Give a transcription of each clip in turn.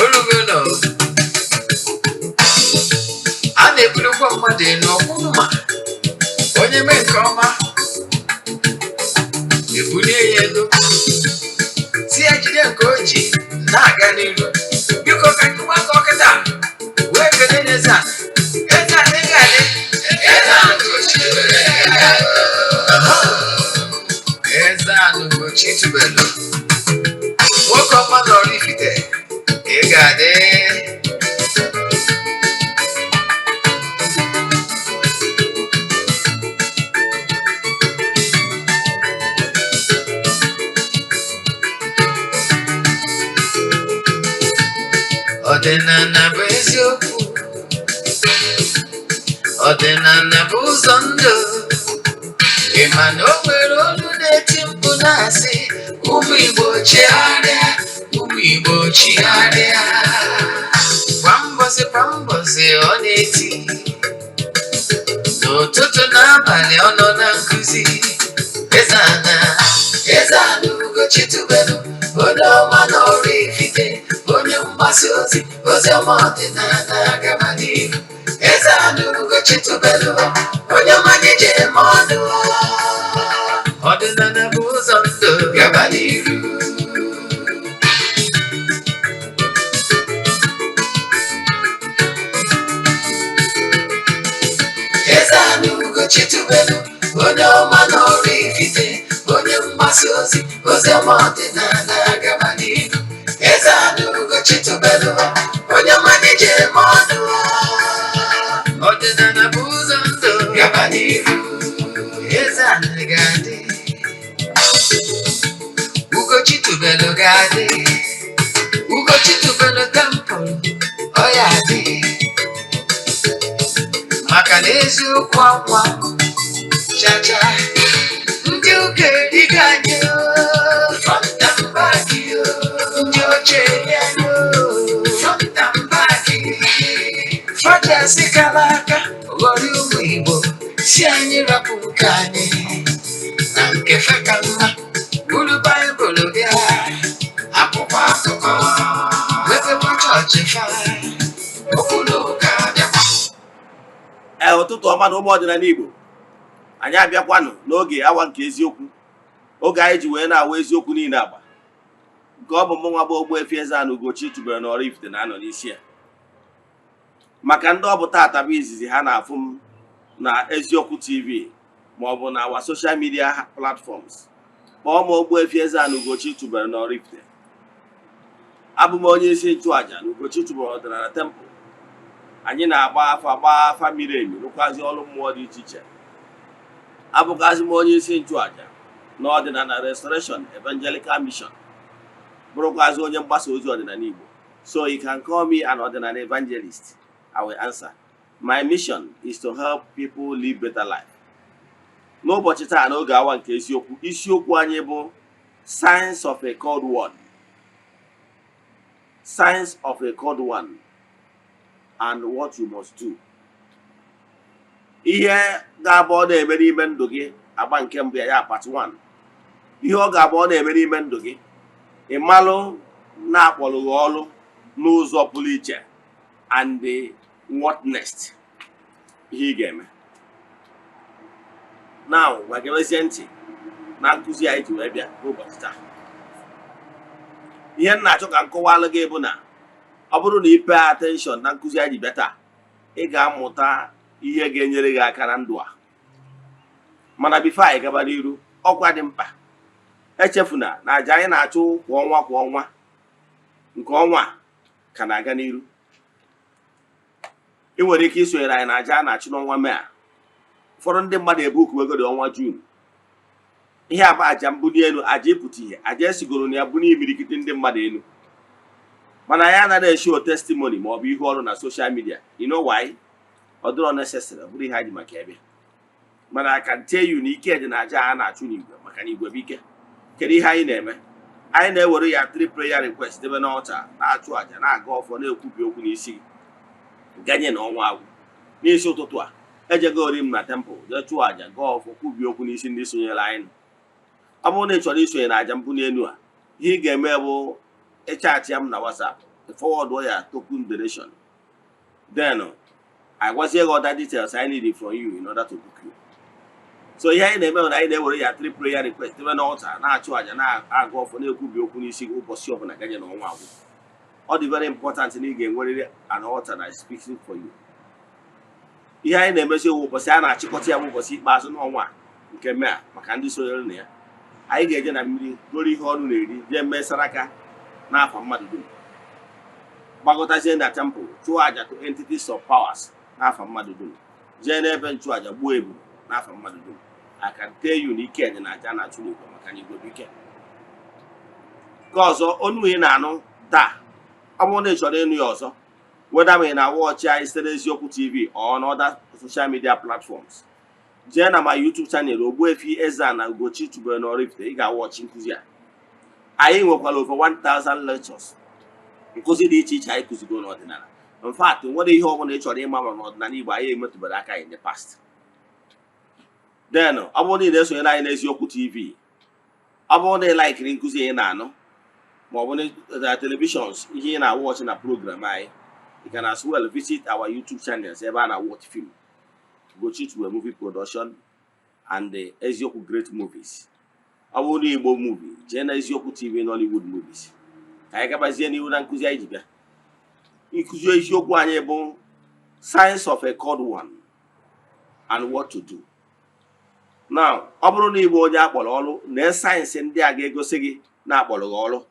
Olugono a na-ebulukwa mmadụ n'ọkwụnụma onye mee nke ọma ebulie ya elu si ya jide nke o ji na-aga n'ihu. Biko ka ntụkwa aka ọkịta wee kele n'Eze-Ana. Eze-Ana ị ga-adị. Eze-Ana ugochitubelu nwoke ọma na oraifite ị ga-adị. Ọdịnala bụ eziokwu, ọdịnala bụ ụzọ ndụ. Ị ma na o nwere olu na-eti mkpu na-asị ụmụ Igbo chigharịa, ụmụ Igbo chigharịa. Kwa mbọsị ọ na-eti, n'ụtụtụ n'abalị ọ nọ na nkụzi. Eze-Ana, Eze-Ana ugochitubelu onye ọma na oraifite, onye mgbasa ozi ọma ọdịnala agaba n'ihu. Eze-Ana ugochitubelu onye ọma na-eje eme ọnụ. Ọdịnala bụ ụzọ ndụ gaba n'ihu. Eze-Ana ugochitubelu onye ọma na oraifite, onye mgbasa ozi ọma ọdịnala agaba n'ihu. Eze-Ana ugochitubelu onye ọma na-eje eme ọnụ. Ọdịnala bụ ụzọ ndụ gaba n'ihu. Eze-Ana ga-adị, ugochitubelu ga-adị, ugochitubelu tempụl ọ ya adị. Maka na eziokwu akwa chacha ndị ụka ediga anyị front and back, ndị ochie anyị front and back. Fachasị kara aka ghọrọ ụmụ Igbo si anyị rapụ nke anyị na nke fa ka mma. Buru Baịbụl bịa, akwụkwọ akụkọ, wepụkwa chọọchị fa, okwu n'ụka bịakwa. Ụtụtụ ọma na ụmụ ọdịnala Igbo, anyị abịakwanụ n'oge awa nke eziokwu, oge anyị ji wee na-awa eziokwu niile agba, nke ọ bụ mụnwa bụ Ogbuefi Eze-Ana ugochitubelu na oraifite na-anọ n'isi ya. Maka ndị ọ bụ tata bụ izizi ha na-afụ m na Eziokwu TV maọbụ na awa social media platforms, kpọọ m Ogbuefi Eze-Ana ugochitubelu na oraifite. Abụ m onye isi nchụaja na ugochitubelu ọdịnala temple. Anyị na-agba afa miri emi, rụkwazi ọrụ mmụọ dị iche iche. Abụkwazi m onye isi nchụaja na ọdịnala Restoration Evangelical Mission, bụrụkwazi onye mgbasa ozi ọdịnala Igbo. So you can call me an ordinary evangelist. I will answer. My mission is to help people live better life. N'ụbọchị taa n'oge awa nke eziokwu, isiokwu anyị bụ Signs of a Called One. Signs of a Called One and what you must do. Ihe ga-abụ ọ na-eme n'ime ndụ gị, agba nke mbụ ya part 1. Ihe ọ ga-abụ ọ na-eme n'ime ndụ gị, ị malụ na-akpọrọ gị ọrụ n'ụzọ pụrụ iche, and what next, ihe ị ga-eme. Now, gwa gewezie ntị na nkụzi anyị ji wee bịa n'ụbọchị taa. Ihe m na-achọ ka m kọwalụ gị bụ na ọ bụrụ na ị pay attention na nkụzi anyị bịa taa, ị ga-amụta ihe ga-enyere gị aka na ndụ a. Mana bifo anyị gaba n'iru, ọkwa dị mkpa, echefuna na aja anyị na-achụ kwa ọnwa nke ọnwa ka na-aga n'iru. Ị nwere ike isonyere anyị na aja a na-achụ n'ọnwa Mee a. Ụfọdụ ndị mmadụ ebukuwegoro ọnwa Juun. Ihe a bụ aja mbuli elu, aja ịpụta ihe, aja esigoro na ya bụ n'imirikiti ndị mmadụ elu. Mana ya anaghị eshow testimony ma ọ bụ ihe ọrụ na social media. You know why? Ọ dịrọ necessary, ọ bụrụ ihe anyị maka ebe. Mana I can tell you na ike dị na aja a na-achụ n'igwe, maka na igwe bụ ike. Kedu ihe anyị na-eme? Anyị na-ewere ya 3 prayer request debe n'ọlta, na-achụ aja, na-aga ọfọ, na-ekwubi okwu n'isi ganye na ọnwa agwụ. N'isi ụtụtụ a, ejegori m na temple jee chụọ aja gaa ọfọ kwubi okwu n'isi ndị sonyere anyị. Ọ bụrụ na ị chọrọ isonye na aja mpụ n'elu a, ihe ị ga-eme bụ ịchaatị ya m na WhatsApp, forward ya token donation, then I gwazie gị other details I need from you in order to book you. So ihe anyị na-eme na anyị na-ewere ya 3 prayer request ebe na altar na-achụ aja na-agụ ọfọ na-ekwubi okwu n'isi ụbọchị ọbụla ganye na ọnwa agwụ. Ọ dị very important na ị ga-enwerịrị an altar that is speaking for you. Ihe anyị na-emezi ụbọchị a na-achịkọta ya bụ ụbọchị ikpeazụ n'ọnwa nke Mee maka ndị sonyere na ya. Anyị ga-eje na mmiri goro ihe ọnụ na-eri jee mee saraka n'afọ mmadụ dum, gbagọtazie na temple chụọ aja to entities of powers n'afọ mmadụ dum, jee n'ebe nchụaja gbuo ebu n'afọ mmadụ dum. I can tell you na ike dị na aja na-achụ n'igwe maka na igwe bụ ike. Nke ọzọ onu ị na-anụ taa, ọ bụrụ na ị chọrọ ịnụ ya ọzọ, whether ma ị na-awọchị anyị site n'Eziokwu TV or on other social media platforms, jee na my YouTube channel Ogbuefi Eze-Ana ugochitubelu na oraifite, ị ga-awọchị nkụzi a. Anyị nwekwara over 1000 lectures, nkụzi dị iche iche anyị kụzigo n'ọdịnala. In fact, nwere ihe ọ bụla ị chọrọ ịma ma n'ọdịnala Igbo anyị emetụbara aka in the past. Then ọ bụrụ na ị na-esonyere anyị n'Eziokwu TV, ọ bụrụ na ị laikiri nkụzi anyị na-anụ ma ọ bụ na televisions ihe ị na-awọchị na program anyị, you can as well visit our YouTube channels ebe a na-watch film Ugochitubelu movie production and the Eziokwu great movies. Ọ bụrụ na Igbo movie, jee na Eziokwu TV Nollywood movies. Ka anyị gabazie n'ihu na nkụzi anyị ji bịa. Nkụzi eziokwu anyị bụ Science of a Code One and what to do. Now, ọ bụrụ na Igbo onye akpọrọ ọrụ na sayensị ndị a ga-egosi gị na-akpọrọ gị ọrụ,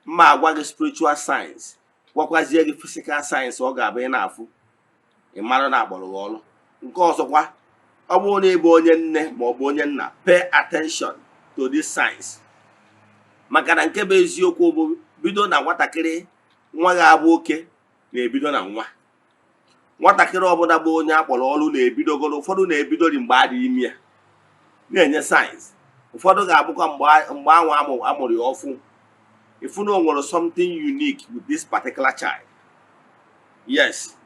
mma agwa gị spiritual science, gwakwazie gị physical science ọ ga-abụ ị na-afụ, ị mara na akpọrọ gị ọrụ. Nke ọzọkwa, ọ bụrụ na Igbo onye nne ma ọ bụ onye nna, pay attention to this science. Maka na nke bụ eziokwu bụ bido na nwatakịrị nwa ga-abụ oke na-ebido na nwa. Nwatakịrị ọbụla bụ onye akpọrọ ọrụ na-ebidogoro, ụfọdụ na-ebidori mgbe adịghị ime ya na-enye sayensị, ụfọdụ ga-abụkwa mgbe anwa amụrụ ya ọfụ. If you know something unique with this particular child, yes,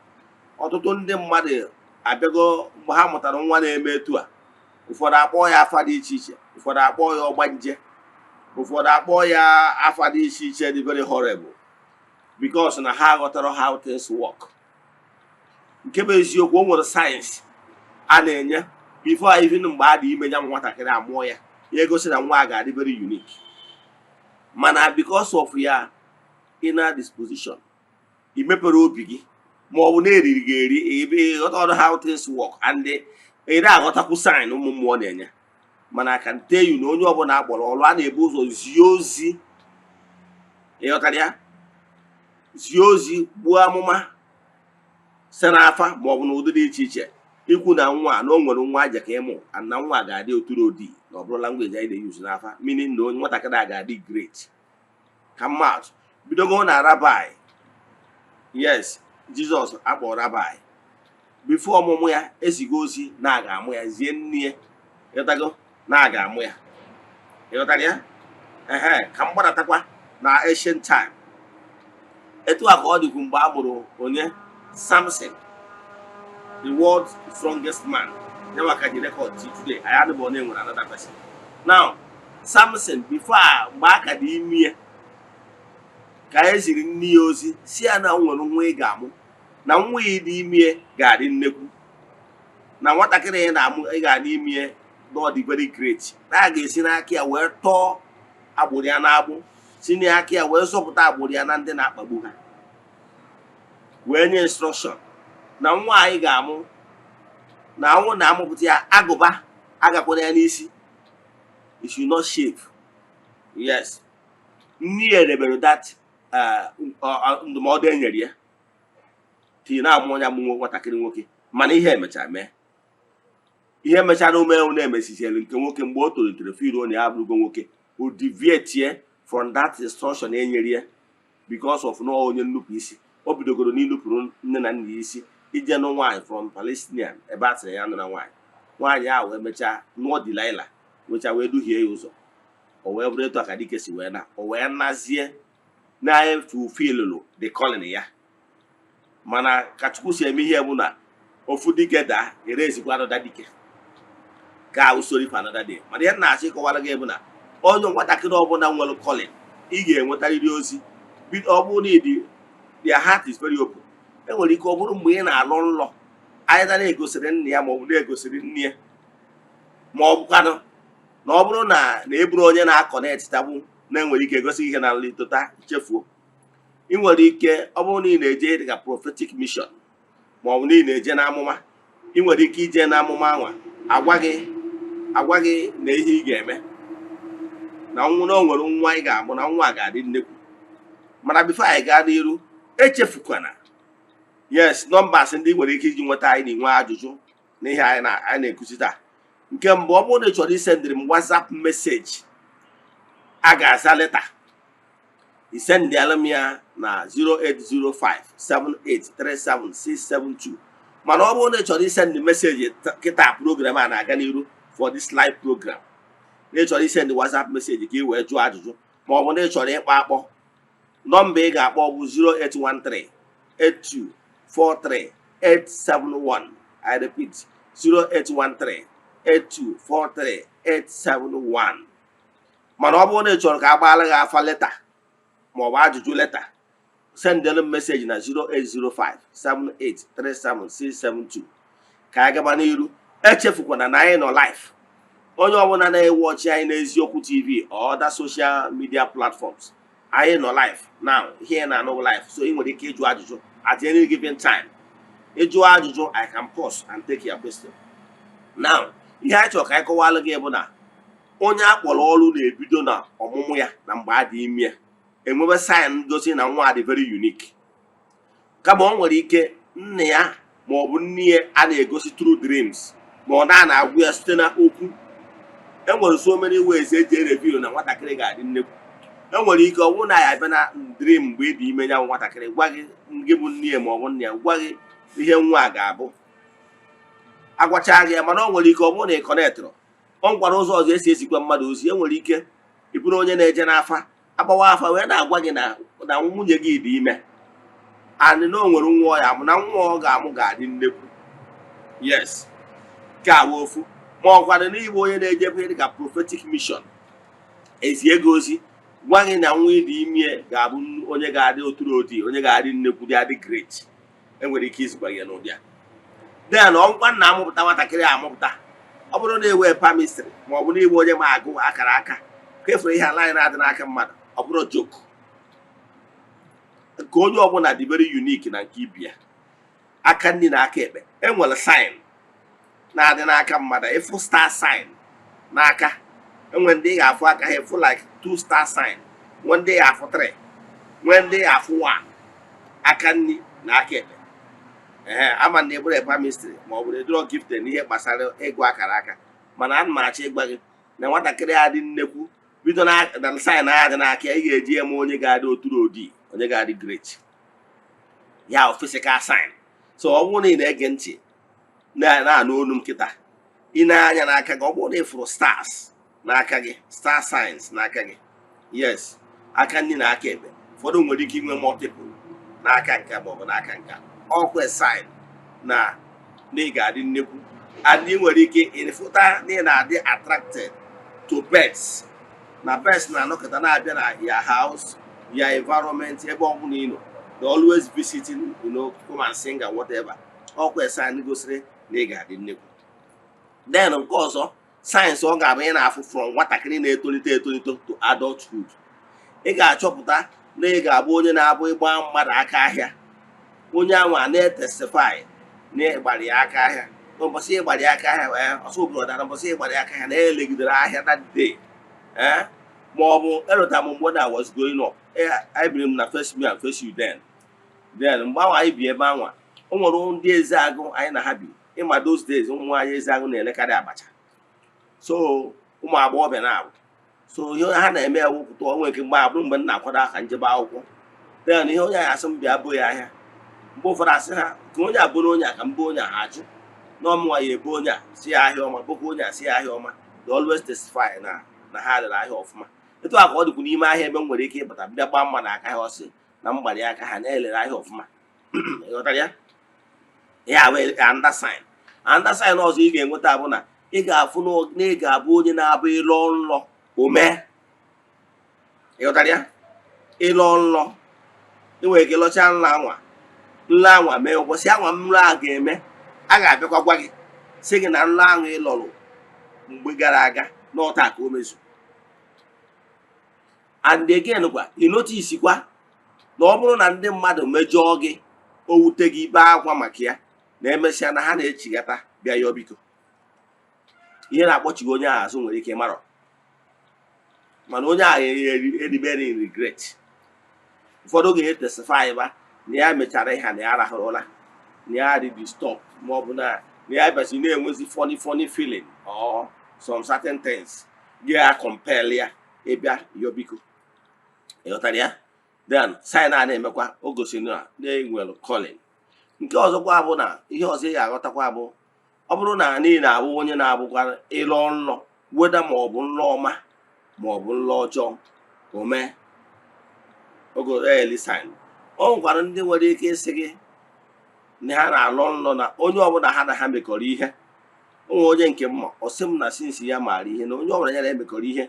ọtụtụ ndị mmadụ abịago mgbe ha mụtara nwa na-eme etu a, ụfọdụ akpọ ya afa dị iche iche, ụfọdụ akpọ ya ọgbanje, ụfọdụ akpọ ya afa dị iche iche dị very horrible because na ha ghọtara how things work. Nke bụ eziokwu, o nwere sayensị a na-enye before even mgbe a dị ime ya nwatakịrị amụọ ya, ya egosi na nwa a ga-adị very unique. Mana because of ya inner disposition, i mepere obi gị ma ọ bụ na-eriri gị eri, ebe ịghọta how things work and ị na-aghọtakwu sign ụmụ mmụọ na-enye. Mana I can tell you na onye ọbụla akpọrọ ọrụ a na-ebu ụzọ zie ozi, ịghọtara ya, zie ozi, gbuo amụma se n'afa ma ọ bụ na ụdị dị iche iche, ikwu na nwa na o nwere nwa aja ka ịmụ na nwa ga-adị oturu odi na ọ bụrụ language anyị na-use n'afa, meaning na onye nwatakịrị a ga-adị great. Come out, bidogo na rabbi. Yes, Jesus akpọ rabbi. Before ọmụmụ ya ezigo ozi na aga amụ ya, zie nne ya, ịghọtago, na aga amụ ya, ịghọtara ya. Ka m gbadatakwa na ancient time, etu a ka ọ dịkwu mgbe a mụrụ onye Samson, the world's strongest man. Never can you record today. I had the name with another person. Now, Samson, before Maka di me, Kaisi ni ozi, si ana nwere gamu. Na nwe di me ga di nnekwu. Na nwatakịrị na amụ ga di me no di very great. Na ga-esi n'aka ya wee tọọ agbụrụ ya na-agbụ, si n'aka ya wee zọpụta agbụrụ ya na ndị na-akpagbu ha. Wee nye instruction na nwa anyị ga-amụ na anwụ na-amụpụta ya agụba agakwara ya n'isi. It should not shave. Yes. Nne ya rebere that ndụmọdụ e nyere ya tii na-amụ onye amụ nwatakịrị nwoke, mana ihe emechara mee. Ihe mechara ume na-emesizielu nke nwoke mgbe o tolitere firuo na ya abụrụgo nwoke, o deviate from that instruction e nyere ya because of na onye nnupụ isi. O bidogoro n'inupụrụ nne na nna ya isi ije nụ nwaanyị from Palestinian ebe a sịrị ya nụra nwaanyị. Nwaanyị ahụ wee mechaa nụọ Delilah, wechaa wee duhie ya ụzọ, o wee bụrụ etu aka dike si wee na, o wee nazie na fulfill the calling ya. Mana ka Chukwu si eme ihe bụ na ofu dike daa erezikwa another dike ka usoro for another day. Mana ihe na-achọ ịkọwara gị bụ na onye nwatakịrị ọbụla nwere calling ị ga-enwetarịrị ozi ọ bụrụ na their heart is very open. Enwere ike ọ bụrụ mgbe ị na-alụ nlọ anyị na-egosiri nne ya ma ọ bụ na-egosiri nne ya, ma ọ bụkwanụ na ọ bụrụ na eburu onye na-akọnekt tabụ na-enwere ike egosi ihe na nlitota chefuo. Ị nwere ike ọ bụrụ na ị na-eje dịka prophetic mission ma ọ bụ na ị na-eje n'amụma, ị nwere ike ije n'amụma anwa agwa gị na ihe ị ga-eme na o nwere nwa ị ga-amụ na nwa ga-adị nnekwu. Mana bifo anyị gaa n'iru, echefukwana yes nọmbas ndị nwere ike iji nweta anyị na-enwe ajụjụ na ihe anyị na-ekuzi taa. Nke mbụ, ọ bụrụ na ị chọrọ isendịrị m WhatsApp meseji a ga-aza leta, isendịala m ya na 08057837672. mana ọ bụrụ na ị chọrọ isendị meseji kịta program a na-aga n'iru for this live program, na ị chọrọ isendị WhatsApp meseji ka ị wee jụọ ajụjụ ma ọ bụ na ị chọrọ ịkpọ akpọ, nọmba ị ga-akpọ bụ 08138243871. I repeat 08138243871. mana ọ bụrụ na ị chọrọ ka agbaala gị afa leta ma ọ bụ ajụjụ leta, sendelu meseji na 08057837672 ka anyị gaba n'iru. Echefukwana na anyị nọ live. Onye ọbụla na-ewochi anyị n'eziokwu TV or other social media platforms, anyị nọ live now, here na no live, so ị nwere ike ịjụ ajụjụ at any given time. Ịjụ ajụjụ, I can pause and take your question. Now, ihe anyị chọrọ ka anyị kọwalụ gị bụ na onye akpọrọ ọrụ na-ebido na ọmụmụ ya na mgbe a dị ime enwebe sign gosi na nwa dị very unique. Kama ọ nwere ike nne ya ma ọ bụ nne ya a na-egosi through dreams ma ọ na-agwụ ya site na okwu. Enwere so many ways eji reveal na nwatakịrị ga-adị nnekwu. Enwere ike ọ bụrụ na ya abịa na dream mgbe ị dị ime ya nwatakịrị, gwa gị gị bụ nne ya ma ọ bụ nne ya, gwa gị ihe nwa a ga-abụ, agwacha gị ya. Mana ọ nwere ike ọ bụrụ na ị kọnetụrụ, ọ gwara ụzọ ọzọ esi esikwa mmadụ ozi. Enwere ike ị bụrụ onye na-eje n'afa, agbawa afa wee na-agwa gị na nwunye gị dị ime and na o nwere nwa ya amụ na nwa ọ ga-amụ ga-adị nnekwu. Yes, ka awụ ofu. Ma ọ gwara na ịbụ onye na-ejebe dịka prophetic mission, ezie gị ozi gwa gị na nwa ịdị ime ga-abụ onye ga-adị oturu odi, onye ga-adị nnekwu, dị adị great. Enwere ike izikwa ya n'ụdị a. Then ọgwa na amụpụta nwatakịrị amụpụta, ọ bụrụ na ewe pamistri ma ọ bụ na ịbụ onye ma agụ akara aka ka efere ihe ala anyị na-adị n'aka mmadụ, ọ bụrụ joke. Nke onye ọbụla dị very unique na nke ibi ya. Aka nri na aka ekpe enwere sign na-adị n'aka mmadụ. Ịfụ star sign n'aka, enwe ndị ga-afụ aka ha ịfụ like 2 star sign, nwe ndị ga-afụ 3, nwe ndị ga-afụ 1. Aka nri na aka ekpe. Ama na ebere pamistri ma ọ bụ edro gifted n'ihe gbasara ịgụ akara aka. Mana ana m achọ ịgwa gị na nwatakịrị adị nnekwu bido na sign adị n'aka, ị ga-eji eme onye ga-adị oturu odi, onye ga-adị great. Ya physical sign. So ọ bụrụ na ị na-ege ntị na-anụ olu m kịta, ị na-anya n'aka gị, ọ bụrụ na ị fụrụ stars n'aka gị, star signs n'aka gị, yes, aka nri na aka ekpe. Ụfọdụ nwere ike inwe multiple n'aka nke ma ọ bụ n'aka nke. Ọkwa sign na ị ga-adị nnekwu. And ị nwere ike ịfụta na ị na-adị attracted to birds. Na birds na-anọkọta na-abịa na your house, your environment, ebe ọ bụla ị nọ. They always visiting, come and sing and whatever. Ọkwa sign gosiri na ị ga-adị nnekwu. Then nke ọzọ, sayensị ọ ga-abụ ị na-afụ from nwatakịrị na-etolite to adulthood. Ị ga-achọpụta na ị ga-abụ onye na-abụ ịgba mmadụ aka ahịa. Onye anwa na-etestify na ịgbara ya aka ahịa. N'ụbọchị ịgbara ya aka ahịa, ọsọ obodo na ụbọchị ịgbara ya aka ahịa na-elegidere ahịa that day. Ma ọ bụ elota m mgbe I was going up, I biri m na first me and first you then mgbe anwa anyị bi ebe anwa, o nwere ndị Eze-Agụ anyị na ha bi. Ịma those days ụmụ nwaanyị Eze-Agụ na-elekarị abacha, so ụmụ agbọghọbịa na-abụ, so ihe ha na-eme ewepụta onwe nke mgbe abụrụ mgbe m na-akwado aka njebe akwụkwọ. Then ihe onye anyị asị m bịa bụọ ya ahịa, mgbe ụfọdụ asị ha ka onye abụrụ onye a ka mbụ onye a ajụ n'ọmụnwa ya ebe onye a si ya ahịa ọma, bụkwa onye a si ya ahịa ọma. They always testify na ha rere ahịa ọfụma. Etu a ka ọ dịkwu n'ime ahịa ebe m nwere ike ịbata bịa gbaa mma na aka ha ọsị na mgbari aka ha na-elere ahịa ọfụma. Ịghọtara ya? ya wee anda sign. Anda sign ọzọ ị ga-enweta bụ na ị ga-afụ na ị ga-abụ onye na-abụ ịlọ nlọ ome. Ịghọtara ya? Ịlọ nlọ ị nwere ike lọchaa nlọ anwa mee ụbọchị anwa nlọ a ga-eme, a ga-abịakwa gwa gị sị gị na nlọ ahụ ị lọrụ mgbe gara aga n'ọta ka o mezu. And again kwa ị notice kwa na ọ bụrụ na ndị mmadụ mejọọ gị o wute gị ikpe akwa maka ya, na emesịa na ha na-echigata bịa yọọ biko, ihe na-akpọchighị onye ahụ azụ nwere ike marọ, mana onye ahụ eribere regret. Ụfọdụ ga-etesify ba na ya mechara ihe na ya rahụrụla, na ya dị disturb, ma ọ bụ na ya bịazi na-enwezi funny feeling or some certain things ga compel ya ịbịa yọọ biko. Ịghọtara ya? Then sign a na-emekwa o gosi na enwere calling. Nke ọzọkwa bụ na ihe ọzọ ị ga-aghọtakwa bụ ọ bụrụ na niile abụ onye na-abụkwa ịlọ nlọ, weda ma ọ bụ nlọ ọma ma ọ bụ nlọ ọjọọ ome ogo early sign. O nwekwara ndị nwere ike ịsị gị na ha na-alọ nlọ na onye ọbụla ha na ha mekọrọ ihe. Onwe onye nke mma ọ sị m na sinsi ya maara ihe na onye ọbụla ya na-emekọrọ ihe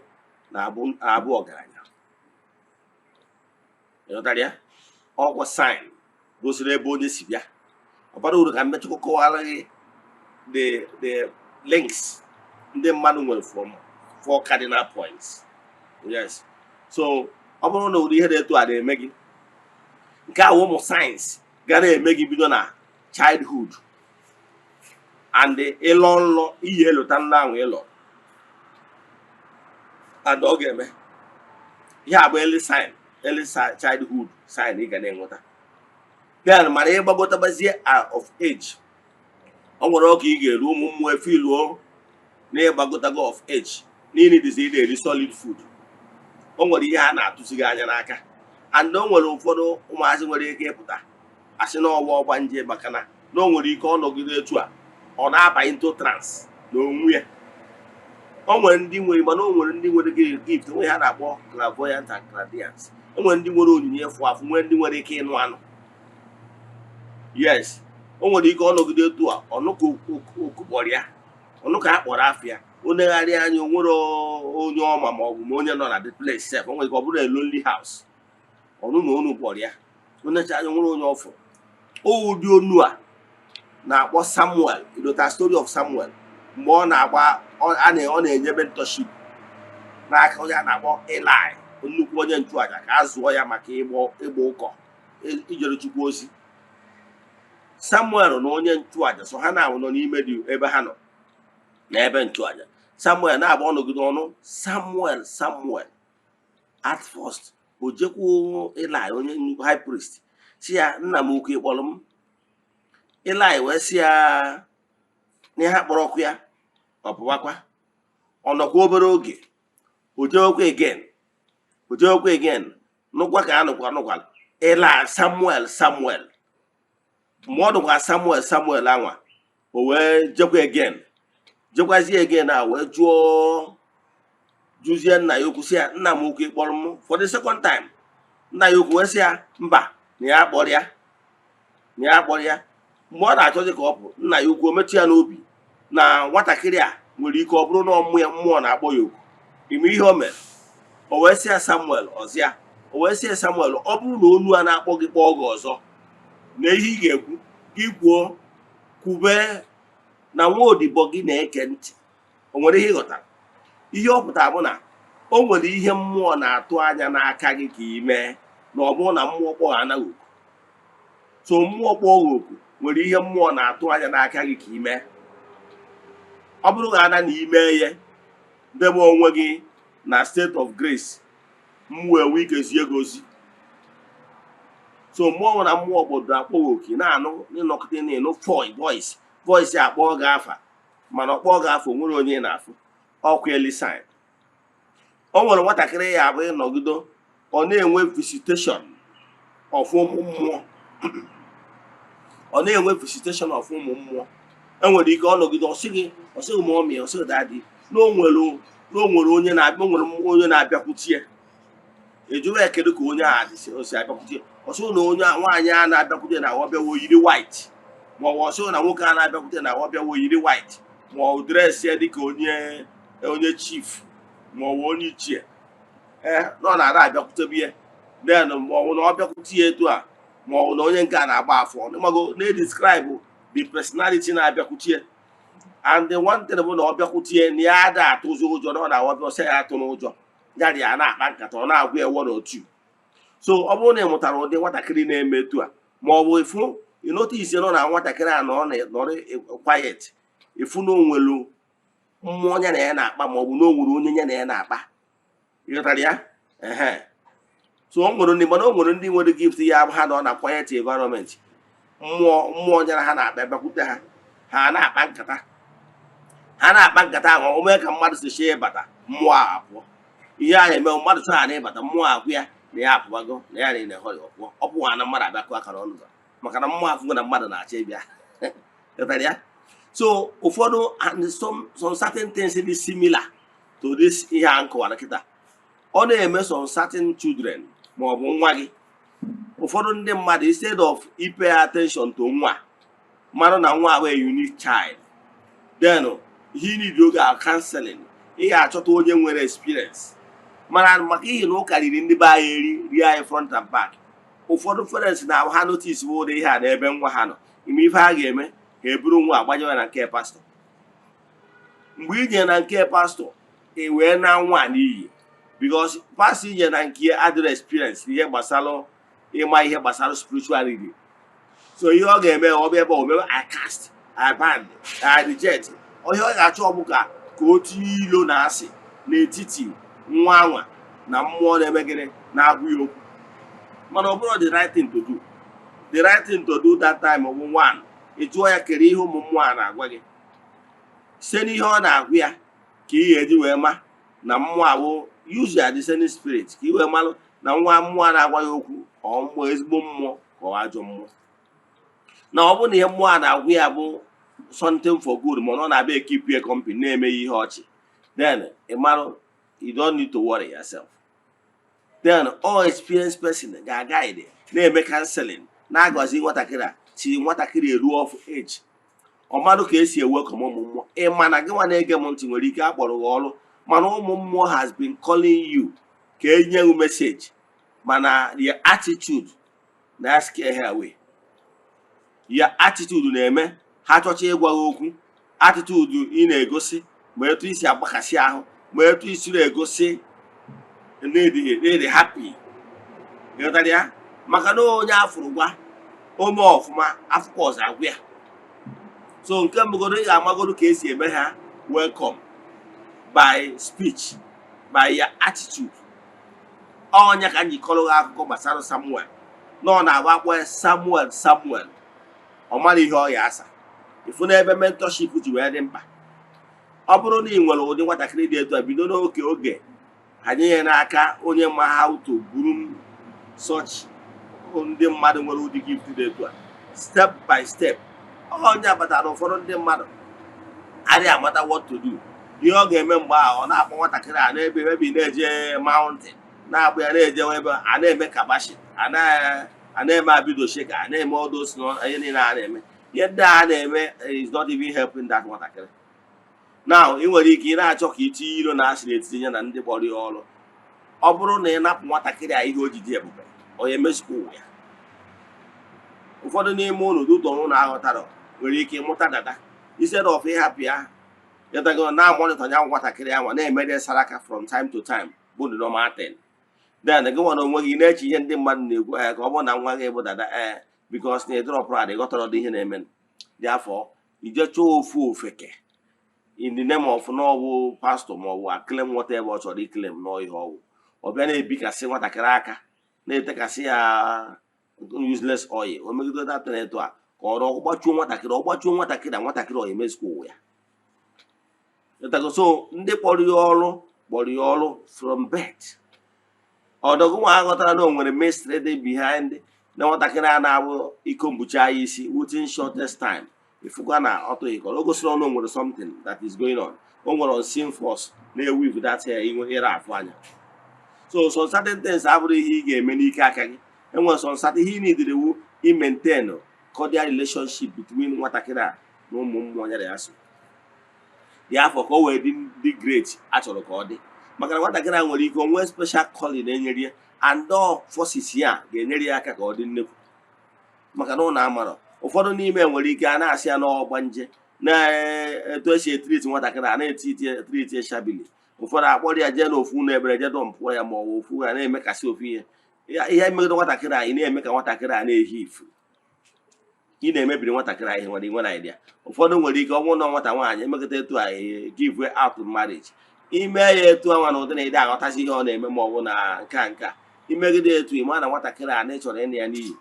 na-abụ ọgaranya. Ịghọtara ya? Ọkwa sign gosiri ebe onye si bịa. Ọ bara uru ka mmechukwu kọwara gị the links ndị mmadụ nwere from 4 cardinal points. Yes. So ọ bụrụ na ụdị ihe dị etu a na-eme gị, nke a ụmụ sayensị ga na-eme gị bido na childhood and ịlọ nlọ iyi elota nlọ ahụ ịlọ, and ọ ga-eme ihe a bụ early childhood sign ị ga na-enweta. Then mana ịgbagotabazie of age, ọ nwere ọka ị ga-eru ụmụ mmụọ efiluo na ịgbagotago of age niile dịzi ị na-eri solid food. O nwere ihe a na-atụsi gị anya n'aka, and o nwere ụfọdụ ụmụazị nwere ike ịpụta asị na ọwa ọgba nje maka na o nwere ike ọnọgide etu a ọ na-aba into trance na onwe ya. O nwere ndị nwere, mana o nwere ndị nwere gift onwe ha na-akpọ clairvoyant and clairvoyance. O nwere ndị nwere onyinye efu afụ, nwere ndị nwere ike ịnụ anụ. Yes, o nwere ike ọnọgide etu a ọnụka okukpọrọ ya, ọnụka akpọrọ afịa, onegharị anya o nwere onye ọma ma ọ bụ ma onye nọ na the place sef. O nwere ike ọ bụrụ a lonely house, ọnụ na onu kpọrọ ya, onecha anya nwere onye ọfụ. Ụdị onu a na-akpọ Samuel. Idota story of Samuel mgbe ọ na-agba ọ na-enye mentorship n'aka onye a na-akpọ Eli, nnukwu onye nchụaja, ka a zụọ ya maka ịgba ụkọ ijere Chukwu ozi. Samuel na onye nchụaja so ha na-ahụ nọ n'ime dị ebe ha nọ na ebe nchụaja. Samuel na-agba ọnọgide ọnụ Samuel. At first o jekwu Eli onye nnukwu high priest si ya, nna m ukwu ịkpọrọ m. Eli wee si ya na ha kpọrọ ọkụ ya ọ pụwakwa. Ọ nọkwa obere oge o jewekwa again nụkwa ka a nụkwala Eli Samuel. Mgbe ọ dụkwa Samuel anwa, o wee jekwazie again a wee jụzie nna ya okwu si ya, nna m ukwu ịkpọrọ m. For the second time nna ya okwu wee si ya mba na ya kpọrọ ya. Mgbe ọ na-achọzi ka ọ pụ, nna ya ukwu metụ ya n'obi na nwatakịrị a nwere ike ọ bụrụ na mmụọ na-akpọ ya okwu. Ime ihe o mere, o wee sị ya Samuel ọzịa, o wee sị ya Samuel, ọ bụrụ na onu a na-akpọ gị kpọọ gị ọzọ, na ihe ị ga-ekwu gị kwube na nwa odibo gị na-eke ntị. O nwere ihe ịghọtara? Ihe ọ pụtara bụ na o nwere ihe mmụọ na-atụ anya n'aka gị ka ị mee, na ọ bụrụ na mmụọ kpọọ anaghị oku. So mmụọ kpọọ gị oku nwere ihe mmụọ na-atụ anya n'aka gị ka ị mee. Ọ bụrụ na ana na ime ya debe onwe gị na state of grace, mmụọ enwe ike zie gị ozi. So mmụọ na mmụọ obodo akpọ oke na-anụ ịnọkọta n'ịnụ voice akpọ gị afa, mana ọkpọ gị afọ nwere onye na-afụ. Ọkwa early sign. O nwere nwatakịrị ya abụ ịnọgido ọ na-enwe visitation of ụmụ mmụọ. Enwere ike ọnọgide ọsịghị mọmị, ọsịghị dadị, na o nwere onye na-abịakwutie. Ejụrụ ya kedu ka onye a si abịakwutie. Ọsịghị na onye nwaanyị a na-abịakwutie na ọbịa wo yiri white. ma ọ bụ na nwoke a na-abịakwute na ọ bịawo yiri white ma ọ dres ya dịka onye chief ma ọ bụ onye ichie nọ na-ara abịakwutebe ihe then ma ọ bụ na ọ bịakwute ya etu a ma ọ bụ na onye nke a na-agba afọ mago na-edescribe the personality na-abịakwute ya. And the one thing bụ na ọ bịakwute ya na ya ada atụzi ụjọ na ọ na-awabịa ọsọ ya atụ n'ụjọ ya dị ya na-akpa nkata ọ na-agwa ya one or two. So ọ bụrụ na ị mụtara ụdị nwatakịrị na-eme etu a ma ọ bụ ifu ịnọta isi nọ na nwatakịrị a nọrọ quiet ifu na onwelu mmụọ ya na ya na-akpa ma ọ bụ na o nwere onye ya na ya na-akpa ịghọtara ya so o nwere ndị nwere gift ya ha nọ na quiet environment mmụọ ya na ha na-akpa bịakwute ha na-akpa nkata ahụ o mee ka mmadụ si chie ịbata mmụọ a apụọ ihe ahụ eme mmadụ chọọ ha na ịbata mmụọ agwụ ya na ya apụbago na ya na họrị ọpụọ ọ pụwa na mmadụ abịakụ aka n'ọnụ ụzọ maka na mmụọ afụgo na mmadụ na-achọ ịbịa ịghọtara ya. So ụfọdụ and some certain things dị similar to this ihe a nkọwara kịta ọ na-eme some certain children ma ọ bụ nwa gị. Ụfọdụ ndị mmadụ instead of pay attention to nwa mmadụ na nwa ahụ a unique child then he need oge counseling ị ga-achọta onye nwere experience mana maka ihe na ụka riri ndị be anyị rie anyị front and back. Ụfọdụ parents na ha notice bụ ụdị ihe a n'ebe nwa ha nọ ime ife ha ga-eme ka e buru nwa agbanyewe na nke pastọ. Mgbe ije na nke pastọ e wee na nwa n'iyi because pastọ ije na nke adịrị experience ihe gbasara ịma ihe gbasara spirituality. So ihe ọ ga-eme ọ bụ ebe o mewe I cast, I ban, I reject. Ihe ọ ga-achọ ọ bụ ka o tinye ilo na asị n'etiti nwa anwa na mmụọ na-eme gịnị na-agụ ya okwu. Mana ọ bụrụ the right thing to do. The right thing to do that time ọ bụ one ị jụọ ya kere ihe ụmụ mmụọ a na-agwa gị site n'ihe ọ na-agụ ya ka ị ga-eji wee ma na mmụọ abụ use ya discerning spirit ka ị wee malụ na nwa mmụọ na-agwa ya okwu ọ mmụọ ezigbo mmụọ ka ọ ajọ mmụọ. Na ọ bụ na ihe mmụọ a na-agwa ya bụ something for good ma ọ na-abịa keep you company na-emeghị ihe ọchị then ị marụ you don't need to worry yourself. Then all experienced person ga-guide na-eme counseling na-agọzi nwatakịrị a ti nwatakịrị eruo of age ọmadụ ka esi welcome ụmụ mmụọ. Ị ma na gị nwa na-ege m ntị nwere ike akpọrọ gị ọrụ mana ụmụ mmụọ has been calling you ka enye gị message mana your attitude na scare her away. Your attitude na-eme ha chọcha ịgwa gị okwu attitude ị na-egosi ma etu isi agbakasị ahụ ma etu isi na-egosi na-ede happy ịghọtara ya maka na onye afụrụ gwa ome ọfụma afụkọ ọzọ agwụ ya. So nke mbụgodo ị ga-amagodo ka esi eme ha welcome by speech by your attitude. Ọnya ka anyị kọrọ gị akụkọ gbasara Samuel nọ na-agwa akpọ Samuel ọ mara ihe ọ ya asa ifu n'ebe mentorship ji wee dị mkpa. Ọ bụrụ na ị nwere ụdị nwatakịrị dị etu a bido n'oke oge hanye ya n'aka onye ma how to groom such ndị mmadụ nwere ụdị gift dị etu a step by step. Onye abatara ụfọdụ ndị mmadụ adịghị amata what to do. Ihe ọ ga-eme mgbe ahụ ọ na-akpọ nwatakịrị a n'ebe ebe na-eje mountain na-abụ ya na-eje ebe a na-eme kabashi a na-eme abido sheka a na-eme odos ihe niile a na-eme ihe ndị a na-eme is not even helping that nwatakịrị. Now ị nwere ike ị na-achọ ka itinye iro na asị n'etiti ya na ndị kpọrọ ya ọrụ. Ọ bụrụ na ị napụ nwatakịrị a ihe o ji dị ebube onye mezukwa ụwa ya. Ụfọdụ n'ime ụlọ ụtọ ụlọ aghọtara nwere ike ịmụta dada instead of ịhapụ ya yatago na-amonitọ nya nwatakịrị ahụ na-emede saraka from time to time bụ the normal thing. Then gị nwa na onwe gị na-eche ihe ndị mmadụ na-ekwu ka ọ bụrụ na nwa gị bụ dada because na ịdọrọpụrụ adị ghọtara ọdị ihe na-eme. Therefore ije chọọ ofu ofeke in the name of n'ọwụ pastor ma ọ bụ claim whatever ọ chọrọ claim n'ihe ọwụ ọ bịa na-ebikasị nwatakịrị aka na-etekasị ya useless oil o megide data na-eto a ka ọ gbachuo nwatakịrị na nwatakịrị ọ emezikwa ụwa ya. So ndị kpọrọ ya ọrụ from birth. Ọdọgụ nwa aghọtara na o nwere mystery dị behind na nwatakịrị a na-abụ iko mbuchi anya isi within shortest time. Ifụkwa na ọtọ ịkọrọ o gosiri ọnụ nwere something that is going on. O nwere unseen force na-eweave that inwe ire afụ anya. So some certain things abụrụ ihe ị ga-eme n'ike aka gị. Enwere some certain ihe ị nidiri wu i maintain cordial relationship between nwatakịrị a na ụmụ mmụọ ya ya so dị afọ ka o wee dị great a chọrọ ka ọ dị maka na nwatakịrị a nwere ike onwe special calling na-enyere ya and all forces ya ga-enyere ya aka ka ọ dị nnekwu maka na ọ na-amarọ ụfọdụ n'ime nwere ike a na-asị ya n'ọgba nje na-etu esi etriti nwatakịrị a na-etriti shabili ụfọdụ akpọrọ ya jee n'ofu ụlọ ebere je dọmpụọ ya ma ọ bụ ofu ya na-emekasị ofu ihe megide nwatakịrị anyị na-eme ka nwatakịrị a na-ehi ifu ị na-emebiri nwatakịrị anyị nwere inwe na idea ụfọdụ nwere ike ọnwụ na nwata nwaanyị emekọta etu anyị give out marriage ime ya etu anwa na ụdị na ide aghọtazi ihe ọ na-eme ma ọ bụ na nka imegide etu ịma na nwatakịrị a na-echọrọ ịna ya n'iyi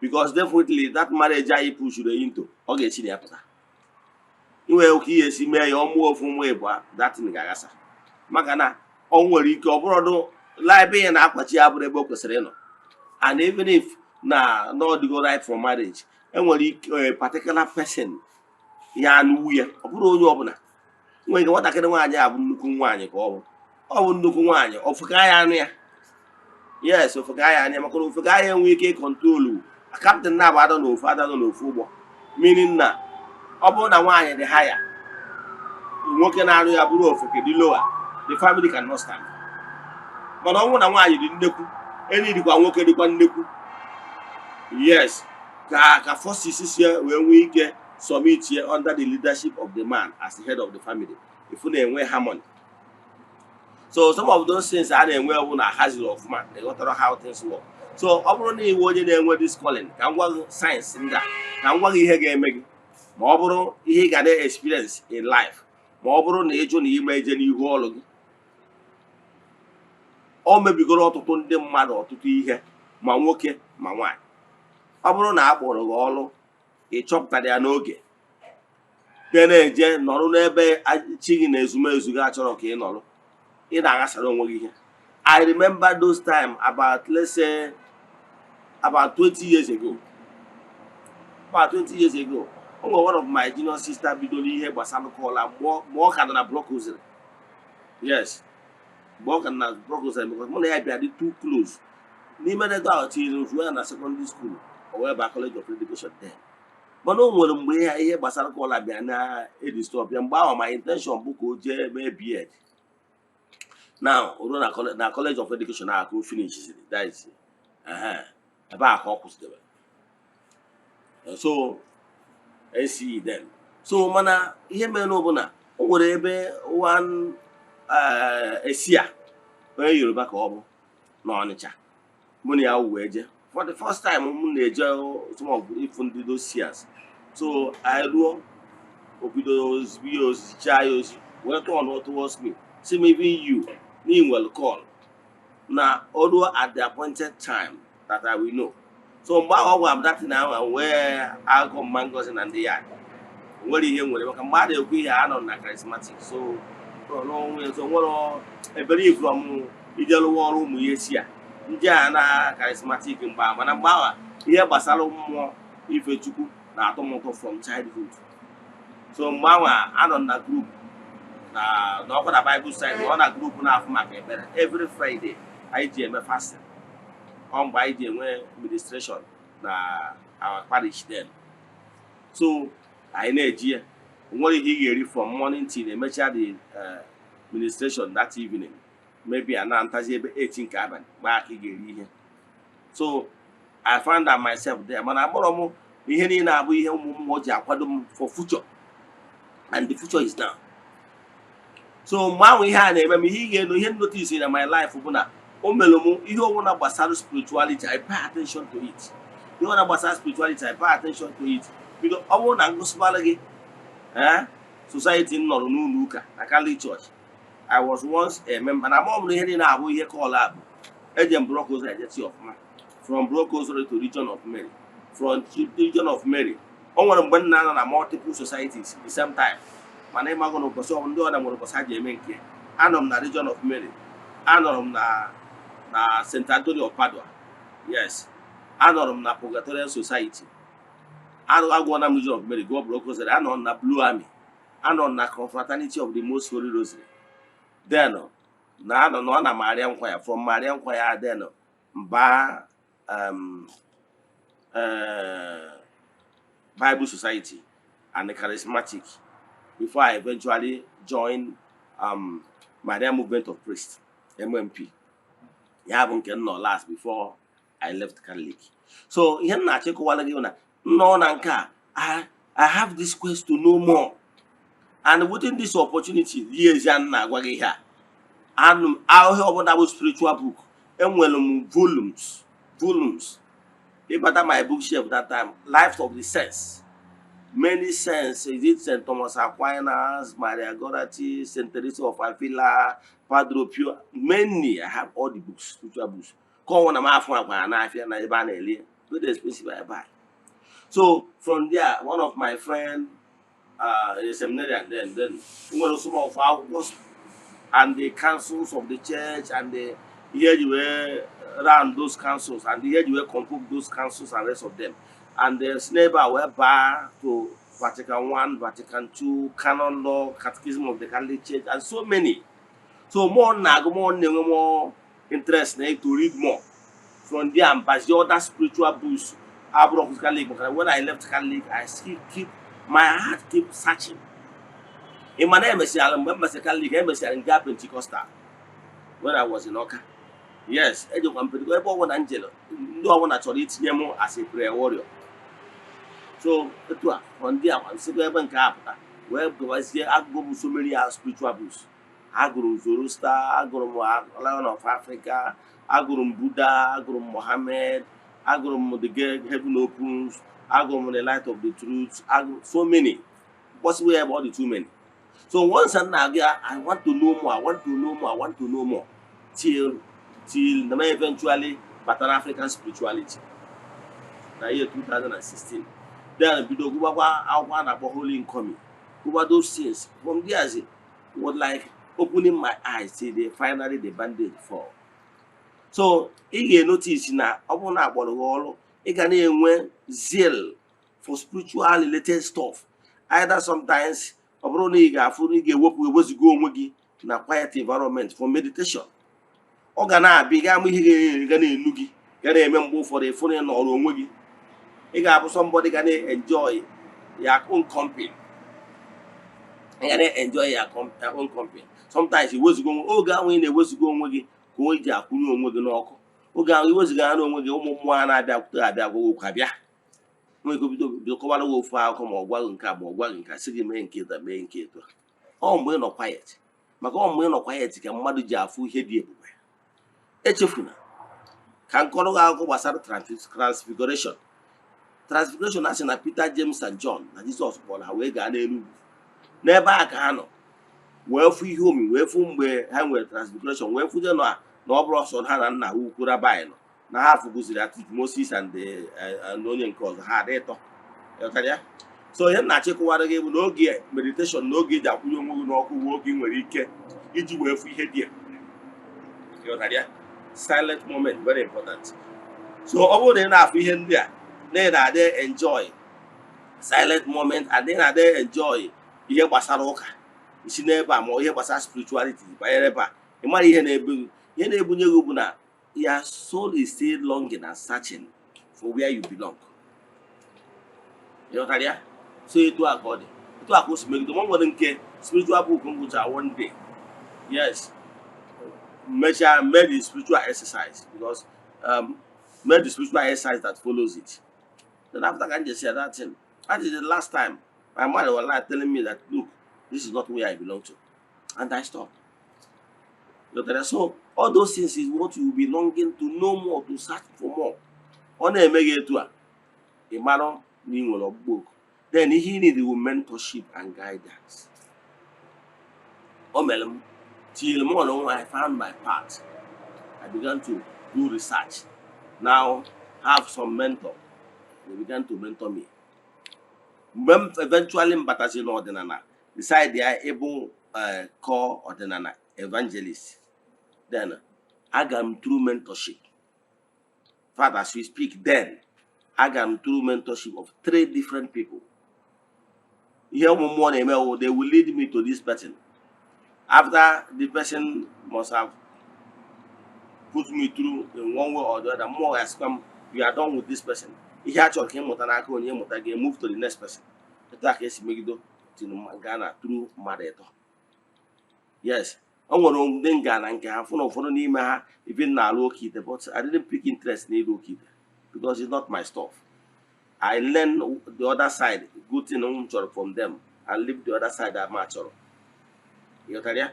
because definitely that marriage anyị pushuru into ọ ga-esi na ya pụta inwe oke ihe esi mee ya ọ mụọ ofu nwa ịbụa datin ga-aghasa maka na ọ nwere ike ọ bụrụdụ laịbe ya na-akwachi ya bụrụ ebe o kwesịrị ịnọ and even if na not go right for marriage enwere ike particular person ya n'uwu ya ọ bụrụ onye ọbụla nwere ike nwatakịrị nwaanyị a bụ nnukwu nwaanyị ka ọ bụ nnukwu nwaanyị ofụka ya anụ ya yes ofụka ya anya maka na ofụka ya enwe ike ịkọntrolu kaptịn na-abụ adọ n'ofu ụgbọ meaning na ọ bụrụ na nwaanyị dị haya nwoke na-arụ ya bụrụ ofeke dị lower the family cannot stand mana ọ bụrụ na nwaanyị dị nnekwu enyi dịkwa nwoke dịkwa nnekwu yes ka forces si wee nwee ike submit here under the leadership of the man as the head of the family if na-enwe harmony so some of those things a na-enwe ewu na hazard of man they got how things work so ọ bụrụ na iwe onye na-enwe this calling ka m gwa gị sayensị ndị a ka m gwa gị ihe ga-eme gị ma ọ bụrụ ihe ị ga na-experience in life ma ọ bụrụ na ịjụ na ime eje n'ihu ọlụ gị o mebigoro ọtụtụ ndị mmadụ ọtụtụ ihe ma nwoke ma nwaanyị ọ bụrụ na a kpọrọ gị ọrụ ị chọpụtara ya n'oge de na-eje nọrụ n'ebe chi gị na ezumezu gị achọrọ ka ị nọrụ ị na-aghasara onwe gị ihe I remember those time about let's say about 20 years ago o nwere one of my junior sister bidoro ihe gbasara kọla mgbe ọ ka nọ na Brocozary yes mgbe ọ ka nọ na Brocozary because mụ na ya bịa dị too close n'ime nedo ahụ tinyere ofu ya na secondary school o wee ba College of Education then mana o nwere mgbe ihe gbasara kọla bịa na-edistọp ya mgbe ahụ my intention bụ ka o jee mee B.Ed now o ruo na College of Education ahụ ka o finish that is ebe a ka ọ kwụsịdebe so NCE then so mana ihe mere n'ọbụla o nwere ebe one esia onye Yoruba ka ọ bụ n'Ọnịcha mụ na ya wee je for the first time m na-eje some of ifu ndị those seers so I ruo obido ozicha ya ozi wee turn towards me see me even you need well call na oruo at the appointed time that I will know so mgbe ahụ ọ gwara m datin ahụ wee agụ mma ngozi na ndị ya nwere ihe nwere maka mgbe a na-ekwu ihe a nọ na charismatic so n'onwe so nwere ebere from ijelụwa ọrụ ụmụ ihe si ya ndị a na charismatic mgbe ahụ mana mgbe ahụ ihe gbasara mmụọ ife Chukwu na-atọ m ụtọ from childhood so mgbe ahụ anọ na group na ọkwa na Bible side ọ na group na-afụ maka ekpere every Friday anyị ji eme fasting ọ mgbe anyị ji enwe administration na our parish then so anyị na-eji ya nwere ihe ị ga-eri from morning till emecha the administration that evening maybe a na-ntazi ebe 8 nke abalị mgbe aka ị ga-eri ihe so I found that myself there mana akpọrọ m ihe niile abụ ihe ụmụ mmụọ ji akwado m for future and the future is now so mgbe ahụ ihe a na-eme m ihe ị ga-eno ihe notice na my life bụ na o mere m ihe ọbụla gbasara spirituality I pay attention to it ihe ọbụla gbasara spirituality I pay attention to it because ọ bụrụ na ngosipala gị society nọrọ n'ụlọ ụka na Catholic Church I was once a member na mọ m ihe niile abụ ihe kọla abụ eje m Brocozary ejeti ọfụma from Brocozary to Region of Mary from Region of Mary o nwere mgbe nna nọ na multiple societies the same time mana ịmagụ na ụbọchị ọ ndị ọda nwere ụbọchị ha ji eme nke anọ m na Region of Mary anọrọ m na St. Anthony of Padua yes anọrọ m na Purgatorial Society agwụọ na Region of Mary go Brocozary anọ m na Blue Army anọ m na Confraternity of the Most Holy Rosary then na anọ nọ na Maria Nkwaya from Maria Nkwaya then mba Bible Society and the Charismatic before I eventually joined Maria Movement of Priests, MMP. You have no last before I left Catholic. So here na chekwa lagi na no na nka I have this quest to know more. And within this opportunity, the Eze-Ana agwa gị here. And I heard about spiritual book. And volumes. Even at my bookshelf that time, Life of the Saints. Many saints, is it St. Thomas Aquinas, Maria Gorati, St. Teresa of Avila, Padre Pio, many. I have all the books, spiritual books. Call one of my friends, I feel like very expensive I buy. So from there, one of my friends, a seminarian then one of some of our was and the councils of the church and the here you were around those councils and here you were compose those councils and rest of them. And the neighbor were bar to Vatican I, Vatican II, canon law, catechism of the Catholic Church, and so many. So more more interest to read more. From there, and by the other spiritual books, Catholic. When I left Catholic, I still keep my heart keep searching. In my name is Catholic, I'm Pentecostal when I was in Oka. Yes, I do Pentecostal one angel. No one actually tinye as a prayer warrior. So from there, I'm still even capital. Where was here, I go so many spiritual books. I go to Zoroaster, I go to Lion of Africa, I go to Buddha, I go to Mohammed, I go to the Heaven Opens, I go to the Light of the Truth, I go so many. Possibly about the too many. So once and now, I want to know more, I want to know more, I want to know more. Till eventually Pan African spirituality. The year 2016. Then we do go about Holy Incoming. Over those things. From there, it was like opening my eyes till they finally the bandage fall. So you notice now, upon that all you can zeal for spiritual related stuff. Either sometimes work with go in a quiet environment for meditation. Organa big gonna for the phone or onwegi. You got somebody gonna enjoy your own company. You gonna enjoy your own company. Sometimes he was going, oh, God, when they was going with go ja kunu onwe gị n'ọkụ oge ahụ iweziga na onwe gị ụmụ mmụọ a na-abịakwute abịa gwa ụka bịa nwere ike bido kọwara gị ofu akụkọ ma ọ gwa gị nke a ma ọ gwa gị nke a sị gị mee nke ịta mee nke etu ọ mgbe ị nọ quiet maka ọ mgbe ị nọ quiet ka mmadụ ji afụ ihe dị ebube echefuna ka nkọrọ gị akụkọ gbasara transfiguration a sị na Peter, James and John na Jizọs kpọrọ ha wee gaa n'elu n'ebe a ka ha nọ wee fụ ihe omi wee fụ mgbe ha nwere transfiguration wee fụje na ọ bụrụ ọsọ ha na nna ha ukwu Rabai nọ na ha fụgụziri at Moses and onye nke ọzọ ha adị ịtọ so ihe na-achịkọwara gị bụ n'oge meditation n'oge iji akwụnye onwe gị n'ọkụ bụ oge nwere ike iji wee fụ ihe dị silent moment very important. So ọ bụrụ na ị na-afụ ihe ndị a na ị na-adị enjoy silent moment and ị na-adị enjoy ihe gbasara ụka isi n'ebe a ma ihe gbasara spirituality banyere ebe a ị mara ihe na-ebunye gị bụ na your soul is still longing and searching for where you belong. So etu a ka ọ dị etu a ka o si megide ma nwere nke spiritual book m gụchara one day yes made the spiritual exercise because made the spiritual exercise that follows it. Then after I just said that thing, that is the last time my mother was like telling me that look, this is not where I belong to, and I stopped. So all those things is what you will be longing to know more, to search for more. On a mega tour, a matter of book. Then he needed mentorship and guidance. Till morning when I found my path, I began to do research. Now have some mentor. They began to mentor me. When eventually Mbatasi no Ordinana decide they are able call Ordinana evangelist. Then I got through mentorship. Father, as we speak, then I got through mentorship of 3 different people. Here morning they will lead me to this person. After the person must have put me through in one way or the other, more has come, we are done with this person. ihe a chọrọ ka ịmụta n'aka onye ịmụta gị move to the next person. Etu a ka esi megido gaa na tru mmadụ ịtọ. Yes, o nwere ndị nga na nke ha fụ na ụfọdụ n'ime ha even na-alụ oke ite, but I didn't pick interest n'ịlụ oke ite because it's not my stuff. I learn the other side, good thing m chọrọ from them, and leave the other side that ma chọrọ. You ghọtara ya?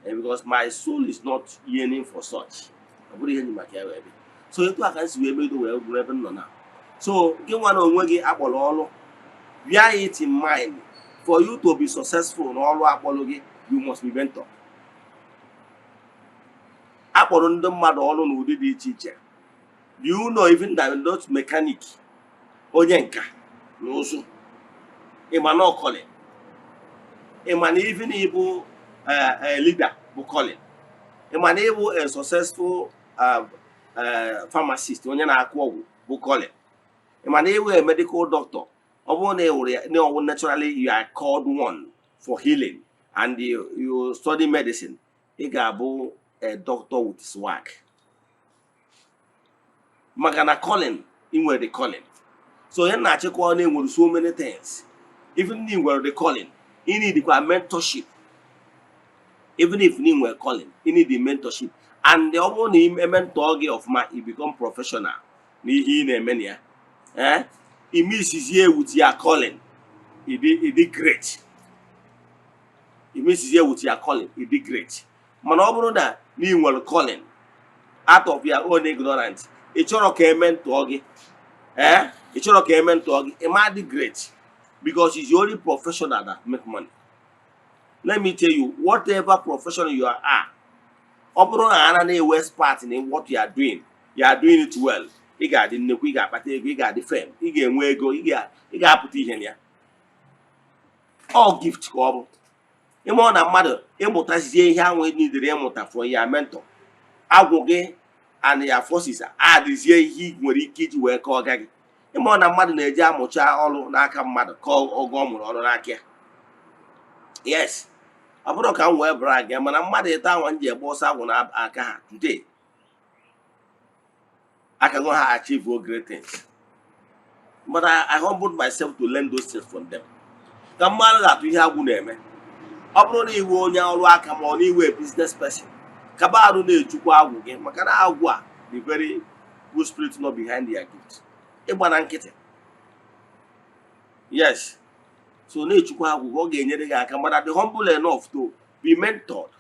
Because my soul is not yearning for such. Ọ bụrụ ihe nyi maka ya wee bịa. So etu a ka nsi wee medo wee bụrụ ebe m nọ na. So gị nwa na onwe gị akpọrọ ọrụ, bear it in mind, for you to be successful n'ọrụ akpọrọ gị, you must be mentor. Akpọrọ ndị mmadụ ọrụ n'ụdị dị iche iche. Do you know even that not mechanic, onye nka na ụzụ, ịma na calling, ịma na even ịbụ a leader bụ calling, ịma na ịbụ a successful pharmacist, onye na-akụ ọgwụ bụ calling, ịma na ịbụ a medical doctor. Ọ bụrụ na ịwụrụ naturally you are called one for healing and you study medicine, ị ga-abụ a doctor with swag. Maka na calling, ị nwere the calling. So ihe na-achịkwa na enwere so many things. Even if you were the calling, you need the mentorship. Even if you were calling, you need the mentorship. And the other name mentor of my, you become professional. Ni na-eme ya. It means he's here with your calling. He did great. It means he's here with your calling. He did great. Man, ọ bụrụ na you were calling out of your own ignorance, ị chọrọ ka mentor gị. Ị chọrọ ka mentor gị, it might be great because it's the only professional that make money. Let me tell you, whatever profession you are, ọ bụrụ na ana na-ewest part in what you are doing it well. Ị ga-adị nnekwu, ị ga-akpata ego, ị ga-adị fame, ị ga-enwe ego, ị ga-apụta ihe ya. All gift ka ọ bụ. Ịma na mmadụ ịmụtazie ihe ahụ nidere ịmụta from ya mentor. Agwụ gị and ya forces adịzie ihe nwere ike iji wee kọọ gị. Ịma na mmadụ na-eji amụcha ọrụ n'aka mmadụ ka oge ọ mụrụ ọrụ n'aka ya. Yes, ọ bụrụ ka m wee brag ya, mana mmadụ ịta anwa m ji egbe ọsọ agwụ n'aka ha today. I can go and achieve great things. But I humbled myself to learn those things from them. Ka mmadụ ga-atụ ihe agwụ na-eme. Ọ bụrụ na iwe onye ọrụ aka ma ọ na iwe business person, ka barụ na-echukwa agwụ gị, maka na agwụ a the very good spirit not behind their gift. Ịgba na nkịtị. Yes. So na-echukwa agwụ ọ ga-enyere gị aka, but dị humble enough to be mentored.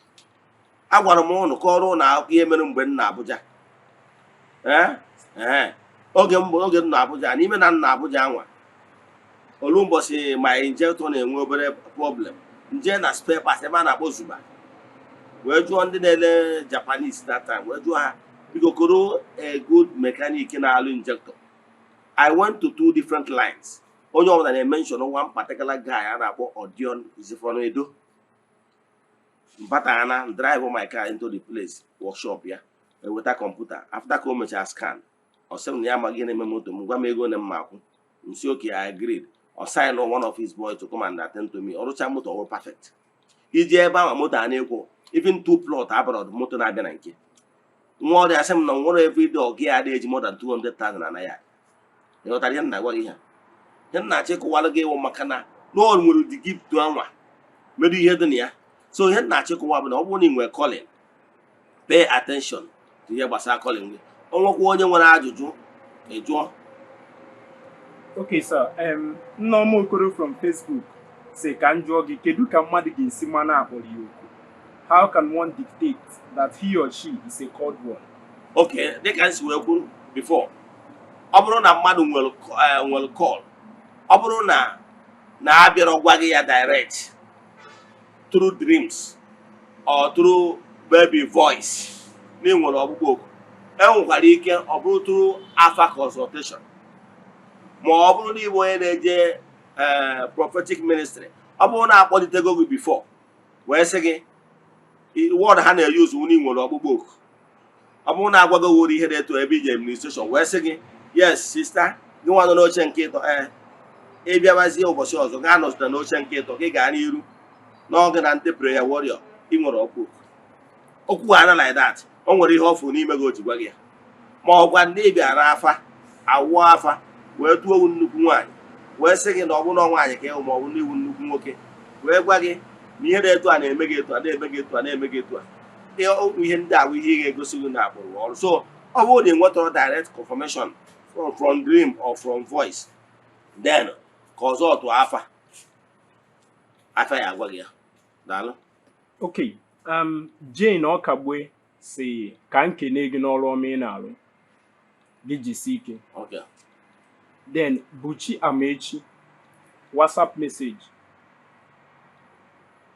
Agwara m ụnụ ka ọrụ na ihe mere mgbe m na Abuja. Oge m na Abuja, n'ime na nna Abuja anwa. Olu mbọsị ma injector na-enwe obere problem. Nje na spare parts ebe a na-akpọ Zuba. Wee jụọ ndị na-ele Japanese that time. Wee jụọ ha, biko koro a good mechanic na-alụ injector. I went to 2 different lines. Onye ọbụla na-mention one particular guy a na-akpọ Odion is from Edo. Mpatana drive my car into the place, workshop ya. With a computer. After ka o mechara scan, ọ sị m na ya amaghị na-eme moto m, gwa m ego na m akwụ. M sị okay, I agreed. Or sign on one of his boys to come and attend to me. Ọrụcha moto ọrụ perfect. Iji ebe ahụ moto a na-ekwo, even 2 plot abroad moto na-abịa na nke. Nwa ọrịa asị m na nwere everyday ọ gị adị eji more than 200,000 na ya. Ịghọtara ihe nna gwa gị ha. Ihe nna achị kụwalụ gị ịwụ maka na o nwere the gift anwa medu ihe dị na ya. So ihe nna achị kụwa bụ na ọ bụrụ na ị nwere calling, pay attention to ihe gbasara calling gị. Ọ nwekwa onye nwere ajụjụ, ị jụọ. Okay, sir. Nneoma Okoro from Facebook say, "Can you kedu ka mmadụ ga-esi mana akpọrọ ya oku? How can one dictate that he or she is a called one?" Okay, dịka nsi wee kwuru before. Ọ bụrụ na mmadụ nwere call, ọ bụrụ na abịara gwa gị ya direct through dreams or through baby voice, na nwere ọgbụgbọ oku, enwekwara ike ọ bụrụ through alpha consultation. Ma ọ bụrụ na ịbụ onye na-eje prophetic ministry, ọ bụrụ na akpọlitego gị before wee sị gị word ha na-eyuzu unu nwere ọgbụgbọ oku. Ọ bụrụ na agwago wuru ihe na-eto ebe ije administration wee sị gị yes sister, gị nwa nọ n'oche nke ịtọ, ịbịabazie ụbọchị ọzọ gaa nọzụta n'oche nke ịtọ, gị gaa n'iru n'oge na ndị prayer warrior, ị nwere ọkpụ okwu ana like that. O nwere ihe ọfụ n'ime gị o ji gwa gị ya. Ma ọ gwa ndị bịara afa awụ afa wee tụọ owu nnukwu nwaanyị wee sị gị na ọ bụ na nwaanyị ka ịhụ ma ọ bụ na iwu nnukwu nwoke wee gwa gị na ihe dị etu a na-eme gị etu a na-eme gị etu a na-eme gị etu a ihe ndị a bụ ihe ị ga-egosi gị na akpụrụ ọrụ. So ọ bụrụ na ị nwetara direct confirmation from dream or from voice, then ka ọzọ tụọ afa ya agwa gị ya. Daalụ. Okay, Jane Ọkagbue si ka nkene gị n'ọrụ ọma ị na-arụ gị jisi ike. Okay. Then Buchi Amechi WhatsApp message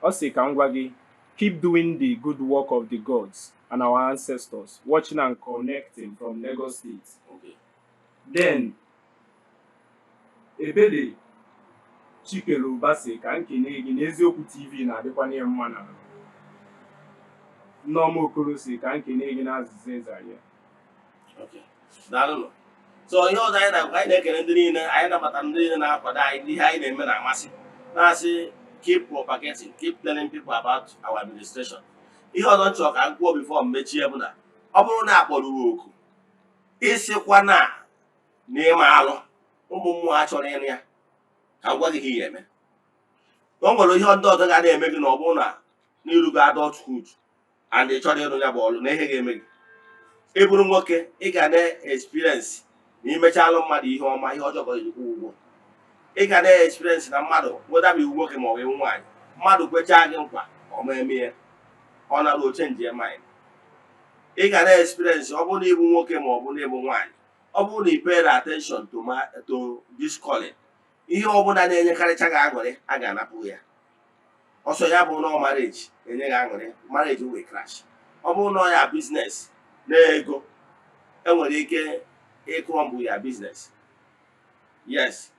ọ sị ka m gwa gị keep doing the good work of the gods and our ancestors, watching and connecting from Lagos State. Okay. Then Ebele Chikeluba sị ka nkene gị n'eziokwu TV na-adịkwa n'ihe mma na Nneọma Okoro sị ka nkene gị n'azịza Eze-Ana. Okay. Daalụ. So ihe ọzọ anyị na-ekele ndị niile, anyị nabatara ndị niile na-akwado anyị ihe anyị na-eme na-amasị, na-asị keep propagating, keep telling people about our administration. Ihe ọzọ nchọ ka m kwuo before mmechie bụ na ọ bụrụ na akpọrọ oku ịsịkwa na ịma alụ ụmụ mmụọ achọrọ ịnụ ya ka m gwa gị ihe ya eme. O nwere ihe ndị ọzọ ga na-eme gị na ọ bụrụ na n'irugo adulthood and ị chọrọ ịrụ ya bụ ọrụ na ihe ga-eme gị. Ị bụrụ nwoke ị ga na-experience na imechalụ mmadụ ihe ọma ihe ọjọọ ga-ejikwa ụgwọ. Ị ga na-experience na mmadụ weda bụ iwu nwoke ma ọ bụ iwu nwaanyị, mmadụ kwechaa gị nkwa ọ ma eme ya ọ nara o change your mind. Ị ga na-experience ọ bụrụ na ịbụ nwoke ma ọ bụ na ịbụ nwaanyị, ọ bụrụ na ị pay attention to this calling, ihe ọbụla na-enyekarịcha gị aṅụrị a ga-anapụ ya. Ọsọ ya bụ na marriage enye gị aṅụrị, marriage will crash. Ọ bụrụ na ya business na ego enwere ike ịkrọmbụ ya business. Yes,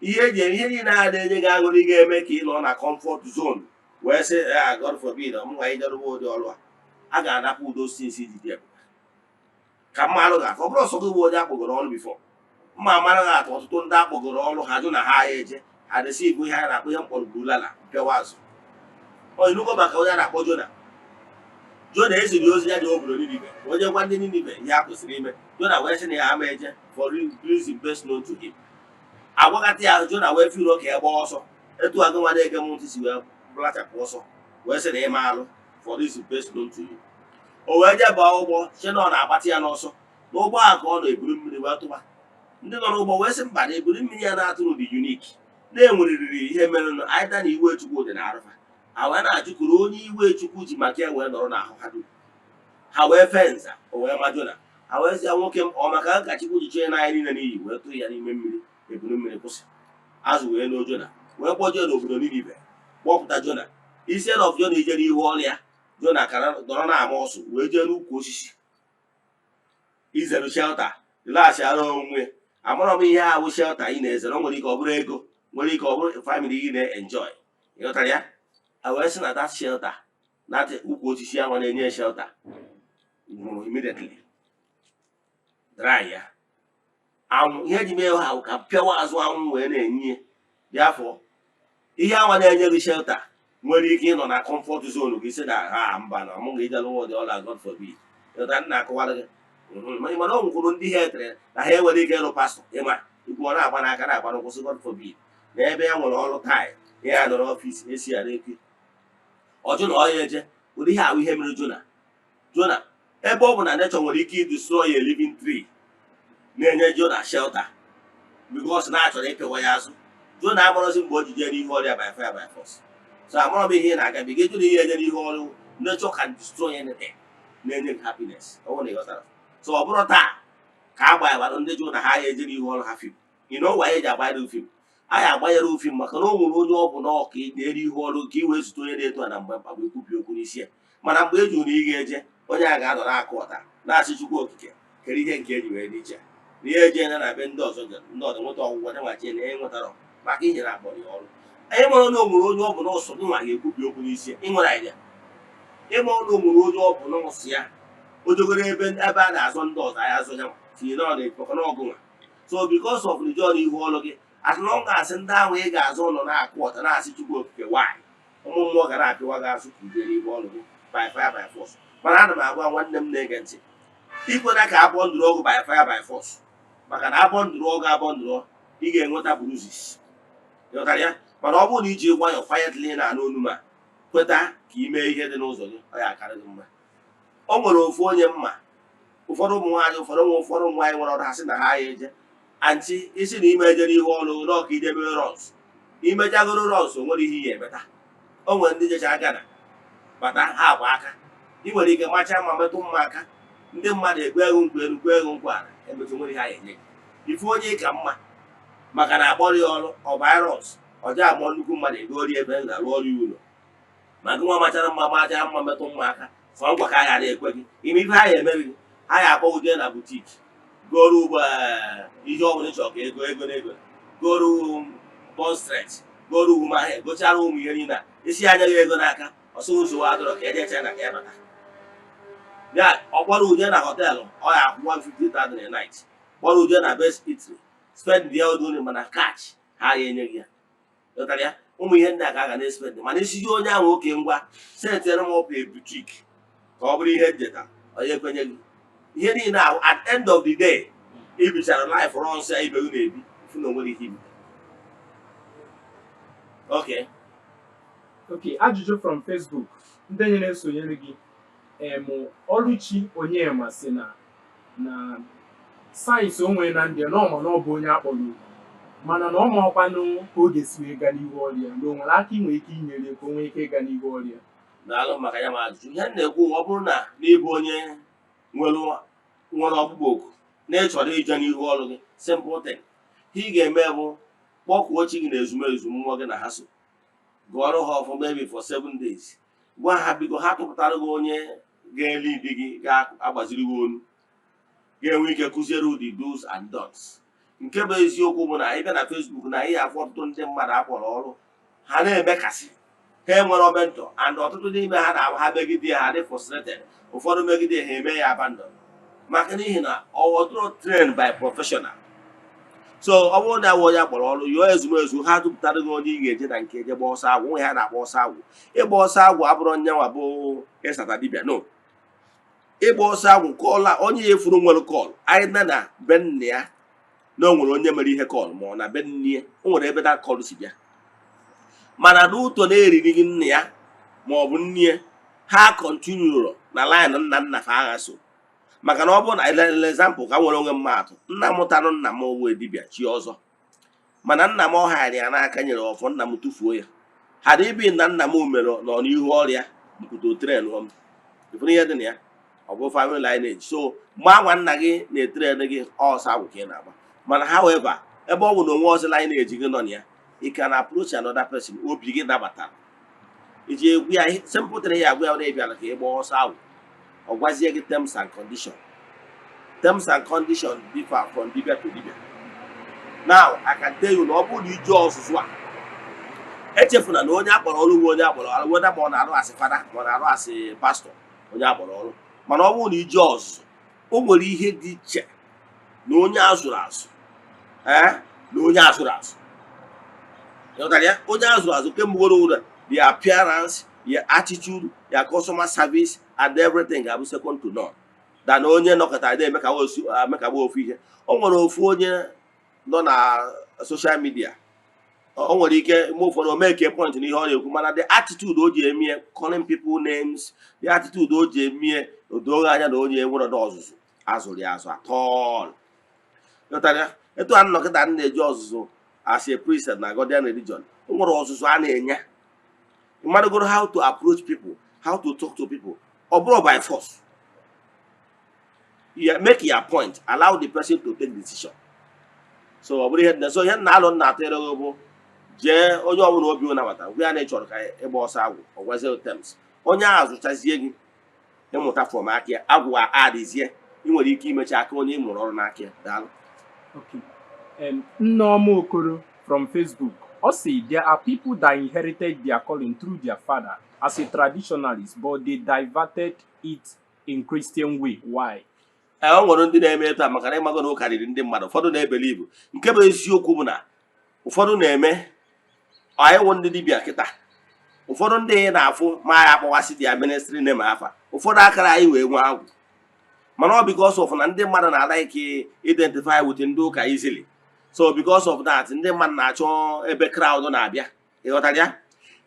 ihe niile a na-enye gị aṅụrị ga-eme ka ị nọ na comfort zone wee sị God forbid m nwa ijeruwe ụdị ọrụ a ga-anapụ udo sinsi dị dị ka mmadụ ga-afọ. Ọ bụrụ ọsọ gị bụ onye akpọgoro ọrụ bifọ mma amara ga atụ ọtụtụ ndị akpọgoro ọrụ ha jụ na ha eje ha desi igwe ihe a na-akpọ ihe mkpọrọ bulala mpịawa azụ. Inugo maka onye a na-akpọ Jona eziri ozi ya dị obodo Ninive onye gwa ndị Ninive ihe a kwesịrị ime. Jona wee sị na ya ama eje for reason best known to him. Agwakata ya Jona wee firo ka ya gbaa ọsọ etu agụ nwa na-ege m ntị si wee blachapụ ọsọ wee sị na ịma alụ for reason best known to you. O wee je baa ụgbọ si na ọ na-agbatị ya n'ọsọ n'ụgbọ a ka ọ na-eburu mmiri wee tụba. Ndị nọ n'ụgbọ wee sị mba na eburu mmiri ya na-atụrụ dị unique na-enwerịrị ihe merenụ aịda na iwe Chukwu dị na arụfa. Ha wee na-ajụkwuru onye iwe Chukwu ji maka ya wee nọrọ n'ahụ ha dum. Ha wee fee nza o wee ma Jona. Ha wee sị ya nwoke m ọ maka nka Chukwu ji chọọ n'anya niile n'iyi wee tụrụ ya n'ime mmiri eburu mmiri kwụsị. Azụ wee loo Jona wee kpọọ Jona obodo Ninive kpọpụta Jona. Instead of Jona ijere ihu ọrụ ya, Jona kara dọrọ na-ama ọsụ wee jee n'ukwu osisi izere shelter laghachi ara onwe. Amara m ihe ahụ shelter ị na-ezere, nwere ike ọ bụrụ ego, nwere ike ọ bụrụ family ị na-enjoy. Ịghọtara ya? A wee sị na that shelter na ukwu osisi ahụ na-enye shelter nwụrụ immediately dry ya. Anwụ ihe ji mee ha ka pịawa azụ anwụ wee na-enye bịafọ. Ihe ahụ na-enye gị shelter nwere ike ịnọ na comfort zone gị sị na ha mba na ọmụ ga-eje n'ụwa dị ọla God forbid. Ịghọta nna akọwara gị mana ọ nwụkwuru ndị ha etere na ha enwere ike ịrụ pastọ ịma ikwu ọ na-agba n'aka na-agba n'ụkwụsị God forbid na ebe ya nwere ọrụ taị ya nọrọ ọfịs esi ya n'eke. Ọjụ na ọya eje ụdị ihe ahụ ihe mere Jona ebe ọ bụ na nature nwere ike destroy a living tree na-enye Jona shelter because na achọrọ ịpịwa ya azụ. Jona amarọzi mgbe o ji jee n'ihu ọrịa by fire by force. So amara m ihe na-aga biga Jona ihe eje n'ihu ọrụ. Nature can destroy anything na-enye happiness. Ọ bụrụ na ịghọtara. So ọ bụrụ taa ka a gbanyebara ndị Jona ha ya eje n'ihu ọrụ ha fim. Ị na ọwa eji agbanyere fim anyị agbanyere ufim maka na o nwere onye ọ bụ na ọka na-eri ihu ọrụ ka i wee zute onye na-eto na mgbe mkpagbu ekwubi okwu n'isi ya. Mana mgbe e juru na ị ga-eje onye a ga-anọ na-akụ ọta na-asị Chukwu okike kere ihe nke eji wee dị iche na ihe eje na be ndị ọzọ ndị ọzọ nweta ọgwụgwọ nwachi na enwetara maka ihe na-akpọrọ ya ọrụ. Anyị mara na o nwere onye ọ bụ na ụsọ nwa ga-ekwubi okwu n'isi ya. Ị nwere idea ịma na o nwere onye ọ bụ na ụsụ ya o dogoro ebe a na-azọ ndị ọzọ anyị azụ ya tinye na ọ na-ekpọkọ n'ọgụ nwa. So because of the joy ihu ọrụ gị as long as ndị ahụ ị ga-azụ ụlọ na-akụ ọta na-asị Chukwu okike nwaanyị ụmụ mmụọ ga na-apịwa gị azụ ka ujere ihu ọrụ gị by fire by force. Mana ana m agwa nwanne m na-ege ntị ikwena ka akpọ ndụrụ ọgụ by fire by force maka na abọndụrụ ọ ga-abọndụrụ ị ga-enweta bruises. Ịghọtara ya? Mana ọ bụrụ na iji nwayọọ quietly na anụ onu ma kweta ka ime ihe dị n'ụzọ gị, ọ ya akarị gị mma. O nwere ofu onye mma, ụfọdụ ụmụ nwaanyị ụfọdụ ụmụ nwaanyị nwere ọrụ ha sị na ha ya eje anti isi na ime ejere ihe ọrụ n'ọka ije mere rọns, imejagoro rọns o nwere ihe ihe emeta. O nwere ndị jecha Gana bata ha agba aka, ị nwere ike macha ma metụ mma aka, ndị mmadụ ekwe ego nkwa elu kwe ego nkwa ala emetụ nwere ha enye gị ifu onye ka mma maka na akpọrọ ya ọrụ ọ virus ọja amụọ nnukwu mmadụ egori ebe na arụ ọrụ ụlọ ma gị nwa machara mma macha mma metụ mma aka fọ ngwa ka a ghara ekwe gị ime ife ha ya emeri gị, ha ya akpọ ude na butik goro ugbo ihe ọbụla ịchọ ka ego na ego goro bọstret goro ụmụ ahịa gochara ụmụ ihe niile a isi anya gị ego n'aka ọsọ ụzọ adọrọ ka eje China ka ya bata ya ọ kpọrọ ude na họteelụ ọ ya akwụ 150,000 a night, kpọrọ ude na best eatery spend the old mana catch ha ya enye gị ya. Ịghọtara ya? Ụmụ ihe ndị a ka a ga na-espend mana isi gị onye ahụ oke ngwa setịrị m ọpụ butik ka ọ bụrụ ihe njeta onye ekwenye gị ihe niile ahụ at end of the day ibichara life rọ nsọ ibe gị na-ebi ifu na onwere ihe ibi. Okay. Okay, ajụjụ from Facebook ndị nye na-esonyere gị Ọlụchi Onyema sị na sayensị onwe na ndị n'ọma na ọ bụ onye akpọrọ mana na ọ maọkwanụ ka oge si wee gaa n'ihu ọrịa na o nwere aka inwe ike inyere ka o nwee ike ịga n'ihu ọrịa. Daalụ maka ya ma ajụjụ ihe m na-ekwu ọ bụrụ na n'ịbụ onye nwere ọkpụkpọ oku na-echọrọ ije n'ihu ọrụ gị, simple thing ihe ị ga-eme bụ kpọkuo chi gị na ezumezu mmụọ gị na ha so gụọrọ ha ọfụma maybe for 7 days, gwa ha bigo ha tụpụtara gị onye ga-eli di gị ga-agbaziri gị onu ga-enwe ike kụziere ụdị do's and don'ts. Nke bụ eziokwu bụ na ị bịa na Facebook na ihe afọ ọtụtụ ndị mmadụ akpọrọ ọrụ ha na-emekasị ha enwere ọbentọ and ọtụtụ n'ime ha na ha megide ha dị frustrated, ụfọdụ megide ha eme ya abandon maka n'ihi na ọwọdụrụ trained by professional. So ọ bụrụ na awụ onye akpọrọ ọrụ yọọ ezumezu ha tụpụtara gị onye ị ga-eje na nke eje gba ọsọ agwụ, nwe ha na-agba ọsọ agwụ. Ịgba ọsọ agwụ abụrụ nyanwa bụ ịsata dibịa, no. Ịgba ọsọ agwụ kọọla onye ya efuru nwere kọl anyị na be nne ya na o nwere onye mere ihe kọl ma ọ na be nne ya o nwere ebe da kọl si bịa, mana n'ụtọ na-eriri gị nne ya ma ọ bụ nne ya ha kọntinuro na laịn nna nna fa agha so. Maka na ọ bụrụ na example ka nwere onwe mma atụ, nna m tanụ nna m wee dibịa chi ọzọ mana nna m ọgharị ya n'aka nyere ọfọ nna m tụfuo ya ha dị ibi na nna m mere nọ n'ihu ọrịa mputo tren m ifuru ihe dị na ya ọ bụ family lineage. So mgbe agwa nna gị na-etren gị ọsọ agwụ ka ị na-agba, mana however ebe ọ bụ na onwe ọzọ lineage gị nọ na ya ị ka na approach another person obi gị nabatara iji egwu ya sempụtara ya agwa ya na ịbịara ka ị gbaa ọsọ agwụ ọ gwazie gị terms and condition. Terms and condition differ from dibia to dibia. Now I can tell you na ọ bụrụ na ije ọzụzụ a echefuna na onye akpọrọ ọrụ uwe onye akpọrọ ọrụ weda ma ọ na-arụ asị fada ma ọ na-arụ asị pastọ onye akpọrọ ọrụ, mana ọ bụrụ na ije ọzụzụ o nwere ihe dị iche na onye azụrụ azụ na onye azụrụ azụ. Ịghọtara ya? Onye azụrụ azụ kemgboro ụra the appearance, your attitude, your customer service and everything ga-abụ second to none than onye nọkọta ide emeka ofu ihe. O nwere ofu onye nọ na social media o nwere ike mgbe ụfọdụ o mee point n'ihe ọ na-ekwu mana the attitude o ji emie calling people names, the attitude o ji emie odoghị anya na onye nwere ọdọ ọzụzụ azụrụ ya azụ atọl. Ịghọtara ya? Etu a nnọkịta na-eji ọzụzụ as a priest na Godian religion, o nwere ọzụzụ a na-enye mmadụ goro how to approach people, how to talk to people. Ọ bụrụ by force. You make your point, allow the person to take decision. So ọ bụrụ ihe dị so ihe na-alụ na-atụere gị bụ jee onye ọbụla obi nabata gwa ya na ị chọrọ ka ịgba ọsọ agwụ ọ gwazie terms onye ahụ zụchazie gị ịmụta from aka ya agwụ adịzie ị nwere ike imechi aka onye ịmụrụ ọrụ n'aka ya. Daalụ. Okay. Nneoma Okoro from Facebook. Also, there are people that inherited their calling through their father as a traditionalist, but they diverted it in Christian way. Why? O nwere ndị na-eme etu a maka na ịmago na ụka riri ndị mmadụ, ụfọdụ na-ebeli ibu. Nke bụ eziokwu bụ na ụfọdụ na-eme anyị wụ ndị dibịa kịta, ụfọdụ ndị na-afụ ma ya akpọwasị dia ministry name afa, ụfọdụ akara anyị wee nwe agwụ mana ọ because of na ndị mmadụ na-like identify with ndị ụka easily. So because of that, ndị mmadụ na-achọ ebe crowd na-abịa. Ịghọtara ya?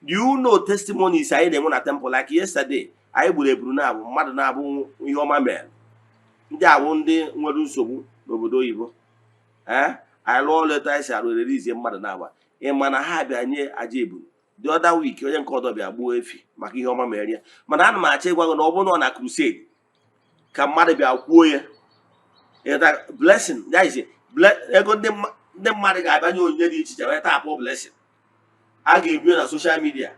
Do you know testimonies anyị na-enwe na temple like yesterday? Anyị gburu eburu na-abụ mmadụ na-abụ ihe ọma mere. Ndị abụ ndị nwere nsogbu n'obodo oyibo. Anyị lụọ leta anyị si arụ release mmadụ na-agba. Ịma na ha bịa nye aja eburu. The other week onye nke ọdọ bịa gbuo efi maka ihe ọma mere ya. Mana ana m achọ ịgwa gị na ọ bụrụ na ọ na crusade ka mmadụ bịa kwuo ya. Blessing, that is ego ndị mmadụ ga-abịa nye onyinye dị iche iche wee tapụ blessing. A ga-ebie na social media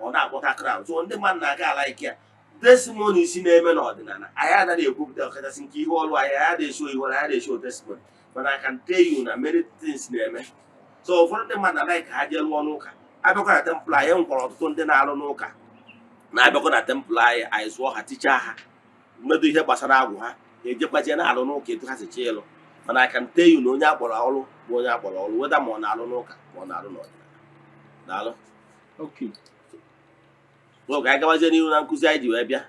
ọ na-akpọta crowd. So ndị mmadụ na-aga ala ike ya. Testimony isi na-eme n'ọdịnala anyị anaghị ekwupụta ọkachasị nke ihe ọlụ anyị adịghị esho ihu na adịghị esho testimony. But I can tell you na many things na-eme. So ụfọdụ ndị mmadụ anaghị ka ha jee lụọ n'ụka. Abịakwa na temple anyị nkwara ọtụtụ ndị na-alụ n'ụka na-abịakwa na temple anyị zụọ ha tichaa ha mmedo ihe gbasara agwụ ha ejekwaje na-alụ n'ụka etu ha si chee ịlụ. Mana I can tell you na onye akpọrọ ọrụ bụ onye akpọrọ ọrụ weda ma ọ na-alụ n'ụka ma ọ na-alụ n'ọdịnala. Daalụ. Okay. Oge anyị gabazie n'ihu na nkụzi anyị ji wee bịa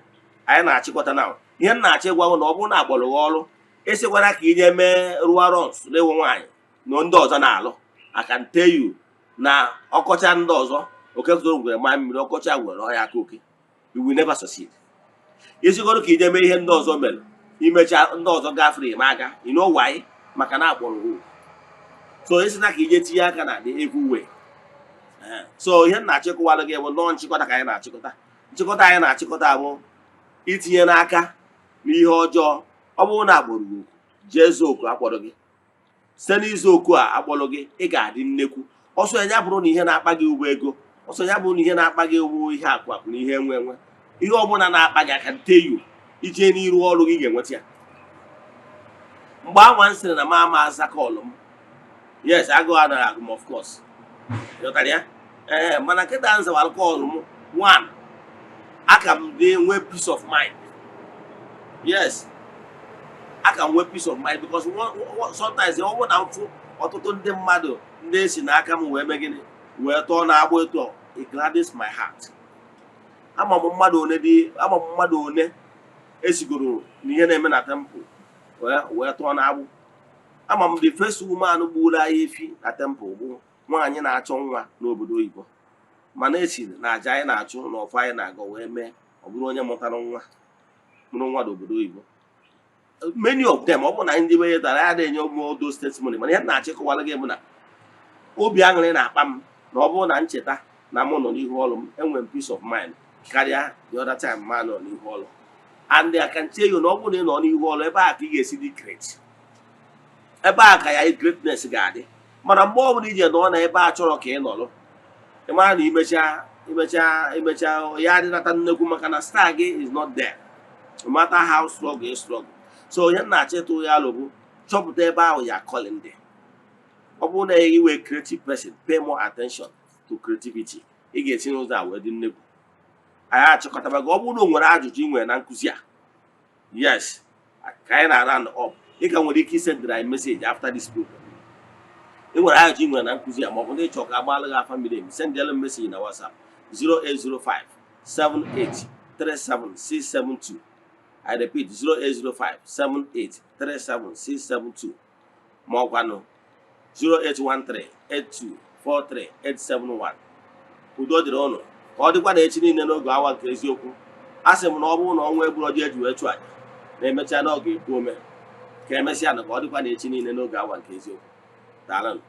anyị na-achịkọta na ihe m na-achọ ịgwa na ọ bụrụ na akpọrọ gị ọrụ esikwara ka inye mee rụọ rọns lewe nwaanyị na ndị ọzọ na-alụ. I can tell you na ọkọcha ndị ọzọ oke tụtụrụ ngwere ma mmiri ọkọcha nwere ọhịa aka oke. You will never succeed. Esigoro ka ije mee ihe ndị ọzọ mere imecha ndị ọzọ gafere eme aka. You know why? Maka na akpọrọ gị. So esina ka ije tinye aka na dị everywhere. So ihe na-achịkọwara gị bụ nọọ nchịkọta ka anyị na-achịkọta. Nchịkọta anyị na-achịkọta bụ itinye n'aka n'ihe ọjọọ. Ọ bụrụ na agbụrụ gị jee zuo oku akpọrọ gị site n'izu oku a akpọrọ gị ị ga-adị nnekwu. Ọsọ ya bụrụ na ihe na-akpa gị ụgbọ ego, ọsọ ya bụrụ na ihe na-akpa gị ụgbọ ihe akụ akụ na ihe enwe ihe ọbụla na-akpa gị aka nteyu ije n'iru ọrụ gị ga-enweta ya. Mgbe anwa nsịrị na mama aza kọlụ m, yes, agụụ anaghị agụ m, of course. Ịghọtara ya? Mana kịta nzawara kọlụ m one aka m dị nwee peace of mind. Yes, aka m nwee peace of mind because sometimes ọ bụrụ na mfụ ọtụtụ ndị mmadụ ndị esi n'aka m wee mee gịnị wee tọọ na-agba etu it gladdens my heart. Ama m mmadụ one esigoro n'ihe na-eme na temple wee tọọ na-agbụ. Ama m the first woman gburu anyị efi na temple bụ nwaanyị na-achọ nwa n'obodo oyibo. Mana esi na aja anyị na-achụ na ọfọ anyị na-agọ wee mee ọ bụrụ onye mụrụ nwa n'obodo oyibo. Many of them ọ bụ na ndị be ya tara ya na-enye ụmụ those testimony. Mana ihe na-achịkọwara gị bụ na obi aṅụrị na-akpa m na ọ bụrụ na ncheta na mụ nọ n'ihu ọrụ m enwere m peace of mind karịa the other time ma nọ n'ihu ọrụ. And I can tell you na ọ bụrụ na ị nọ n'ihu ọrụ ebe a ka ị ga-esi dị great. Ebe a ka ya greatness ga-adị. Mana mgbe ọ bụla ije nọ na ebe a chọrọ ka ị nọrọ ị mara na imecha ya adịnata nnekwu maka na star gị is not there no matter how strong you struggle. So ihe na-achọ ịtụ ya alụ bụ chọpụta ebe ahụ ya calling dị. Ọ bụrụ na ị wee creative person, pay more attention to creativity. Ị ga-esi n'ụzọ a wee dị nnekwu. Anyị achịkọtabago ọ bụrụ na o nwere ajụjụ ị nwere na nkụzi a, yes, ka anyị na-round up. Ị ka nwere ike isend anyị message after this program. Ị nwere ajụjụ ị nwere na nkụzi a ma ọ bụ na ị chọrọ ka agbalị gị afa mmiri emi, send them message na WhatsApp 0805 78 37 672. I repeat 0805 78 37 672 ma ọkwanụ 0813 82 43 871. Udo dịrị ụnụ ka ọ dịkwa na echi niile n'oge awa nke eziokwu. A sị m na ọ bụrụ na ọnwa egburu ọjọọ eji wee chụ aja na-emecha n'oge ekwu ome ka emesịa na ka ọ dịkwa na echi niile n'oge awa nke eziokwu. Daalụ.